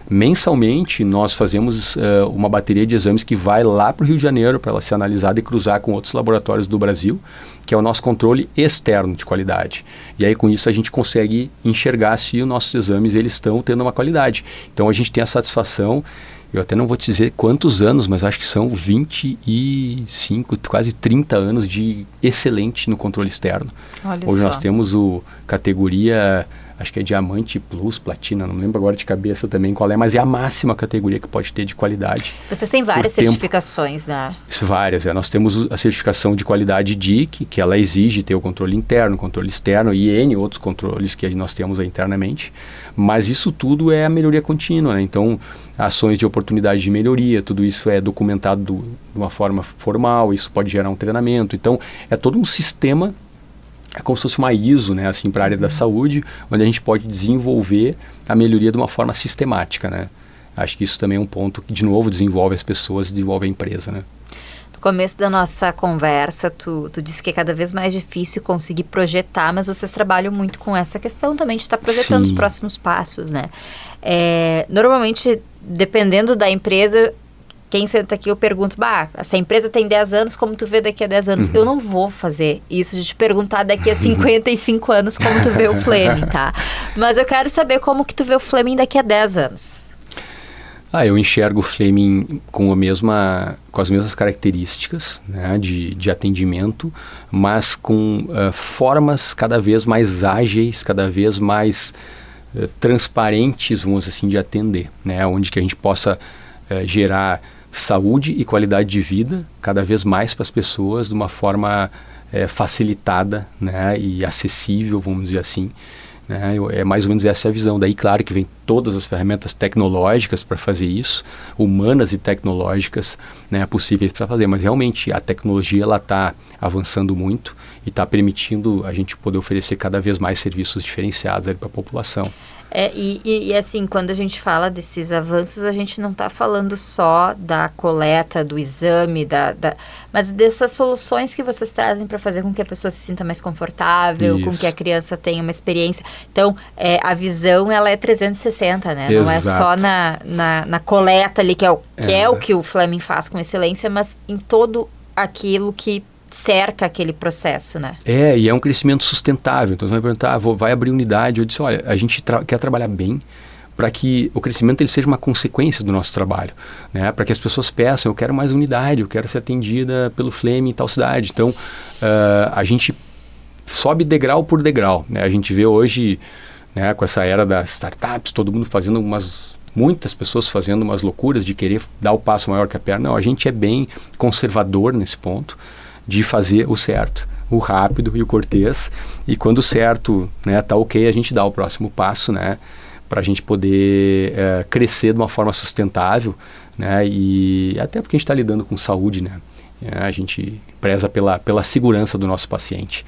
Mensalmente nós fazemos uma bateria de exames que vai lá para o Rio de Janeiro para ela ser analisada e cruzar com outros laboratórios do Brasil, que é o nosso controle externo de qualidade. E aí com isso a gente consegue enxergar se os nossos exames eles estão tendo uma qualidade. Então a gente tem a satisfação. Eu até não vou te dizer quantos anos, mas acho que são 25, quase 30 anos de excelente no controle externo. Olha Hoje só. nós temos categoria, acho que é Diamante Plus, Platina, não lembro agora de cabeça também qual é, mas é a máxima categoria que pode ter de qualidade. Vocês têm várias certificações, né? Várias, nós temos a certificação de qualidade DIC, que ela exige ter o controle interno, controle externo e N outros controles que nós temos aí internamente, mas isso tudo é a melhoria contínua, né? Então, ações de oportunidade de melhoria, tudo isso é documentado de uma forma formal, isso pode gerar um treinamento, então é todo um sistema. É como se fosse uma ISO, né, assim, para a área da saúde, onde a gente pode desenvolver a melhoria de uma forma sistemática, né? Acho que isso também é um ponto que, de novo, desenvolve as pessoas e desenvolve a empresa, né? No começo da nossa conversa, tu disse que é cada vez mais difícil conseguir projetar, mas vocês trabalham muito com essa questão também de estar projetando Sim. os próximos passos, né? Normalmente, dependendo da empresa, quem senta aqui eu pergunto, se a empresa tem 10 anos, como tu vê daqui a 10 anos? Eu não vou fazer isso de te perguntar daqui a 55 anos como tu vê o Fleming, tá? Mas eu quero saber como que tu vê o Fleming daqui a 10 anos. Eu enxergo o Fleming com as mesmas características, né, de atendimento, mas com formas cada vez mais ágeis, cada vez mais transparentes, vamos dizer assim, de atender, né, onde que a gente possa gerar saúde e qualidade de vida cada vez mais para as pessoas de uma forma facilitada, né, e acessível, vamos dizer assim, né? É mais ou menos essa a visão. Daí, claro que vem todas as ferramentas tecnológicas para fazer isso, humanas e tecnológicas, né, possíveis para fazer, mas realmente a tecnologia ela está avançando muito e está permitindo a gente poder oferecer cada vez mais serviços diferenciados para a população. E assim, quando a gente fala desses avanços, a gente não está falando só da coleta, do exame, mas dessas soluções que vocês trazem para fazer com que a pessoa se sinta mais confortável, Isso. com que a criança tenha uma experiência. Então, a visão, ela é 360, né? Exato. Não é só na coleta ali, que é o que o Fleming faz com excelência, mas em todo aquilo que cerca aquele processo, né? E é um crescimento sustentável. Então, você vai perguntar, vai abrir unidade? Eu disse, olha, a gente quer trabalhar bem para que o crescimento ele seja uma consequência do nosso trabalho, né? Para que as pessoas peçam, eu quero mais unidade, eu quero ser atendida pelo Flame em tal cidade. Então, a gente sobe degrau por degrau, né? A gente vê hoje, né, com essa era das startups, todo mundo fazendo muitas pessoas fazendo umas loucuras de querer dar o passo maior que a perna. Não, a gente é bem conservador nesse ponto de fazer o certo, o rápido e o cortês. E quando o certo, né, tá ok, a gente dá o próximo passo, né, para a gente poder crescer de uma forma sustentável, né, e até porque a gente está lidando com saúde, né, a gente preza pela segurança do nosso paciente.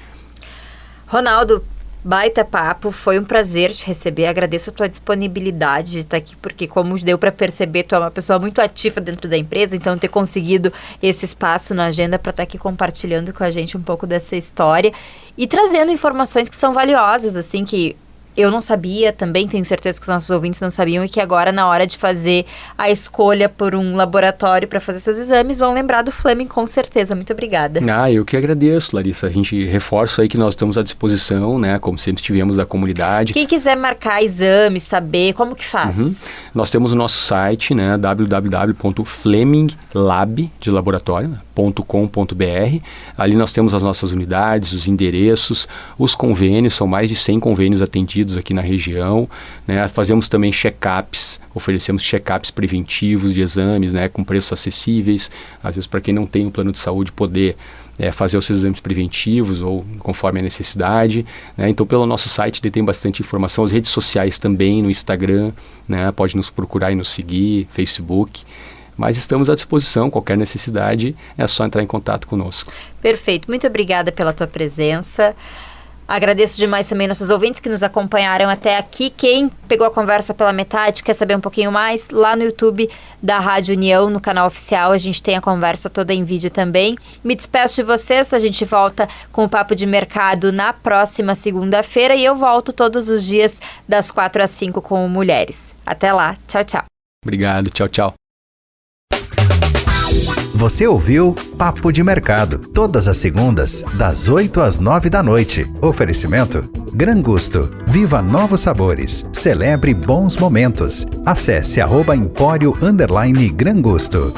Ronaldo, baita papo, foi um prazer te receber, agradeço a tua disponibilidade de estar aqui, porque como deu para perceber, tu é uma pessoa muito ativa dentro da empresa, então ter conseguido esse espaço na agenda para estar aqui compartilhando com a gente um pouco dessa história e trazendo informações que são valiosas, assim, que eu não sabia, também tenho certeza que os nossos ouvintes não sabiam, e que agora, na hora de fazer a escolha por um laboratório para fazer seus exames, vão lembrar do Fleming com certeza. Muito obrigada. Eu que agradeço, Larissa. A gente reforça aí que nós estamos à disposição, né, como sempre estivemos da comunidade. Quem quiser marcar exame, saber, como que faz? Nós temos o nosso site, né, www.fleminglab, de laboratório, .com.br. Ali nós temos as nossas unidades, os endereços, os convênios, são mais de 100 convênios atendidos aqui na região, né? Fazemos também check-ups, oferecemos check-ups preventivos de exames, né, com preços acessíveis, às vezes para quem não tem um plano de saúde poder fazer os seus exames preventivos ou conforme a necessidade, né? Então pelo nosso site ele tem bastante informação, as redes sociais também, no Instagram, né? Pode nos procurar e nos seguir, Facebook. Mas estamos à disposição, qualquer necessidade é só entrar em contato conosco. Perfeito, muito obrigada pela tua presença. Agradeço demais também nossos ouvintes que nos acompanharam até aqui. Quem pegou a conversa pela metade, quer saber um pouquinho mais, lá no YouTube da Rádio União, no canal oficial, a gente tem a conversa toda em vídeo também. Me despeço de vocês, a gente volta com o Papo de Mercado na próxima segunda-feira e eu volto todos os dias das 4 às 5 com Mulheres. Até lá, tchau, tchau. Obrigado, tchau, tchau. Você ouviu Papo de Mercado, todas as segundas, das 8 às 9 da noite. Oferecimento Gran Gusto. Viva novos sabores. Celebre bons momentos. Acesse @empório_Gran Gusto.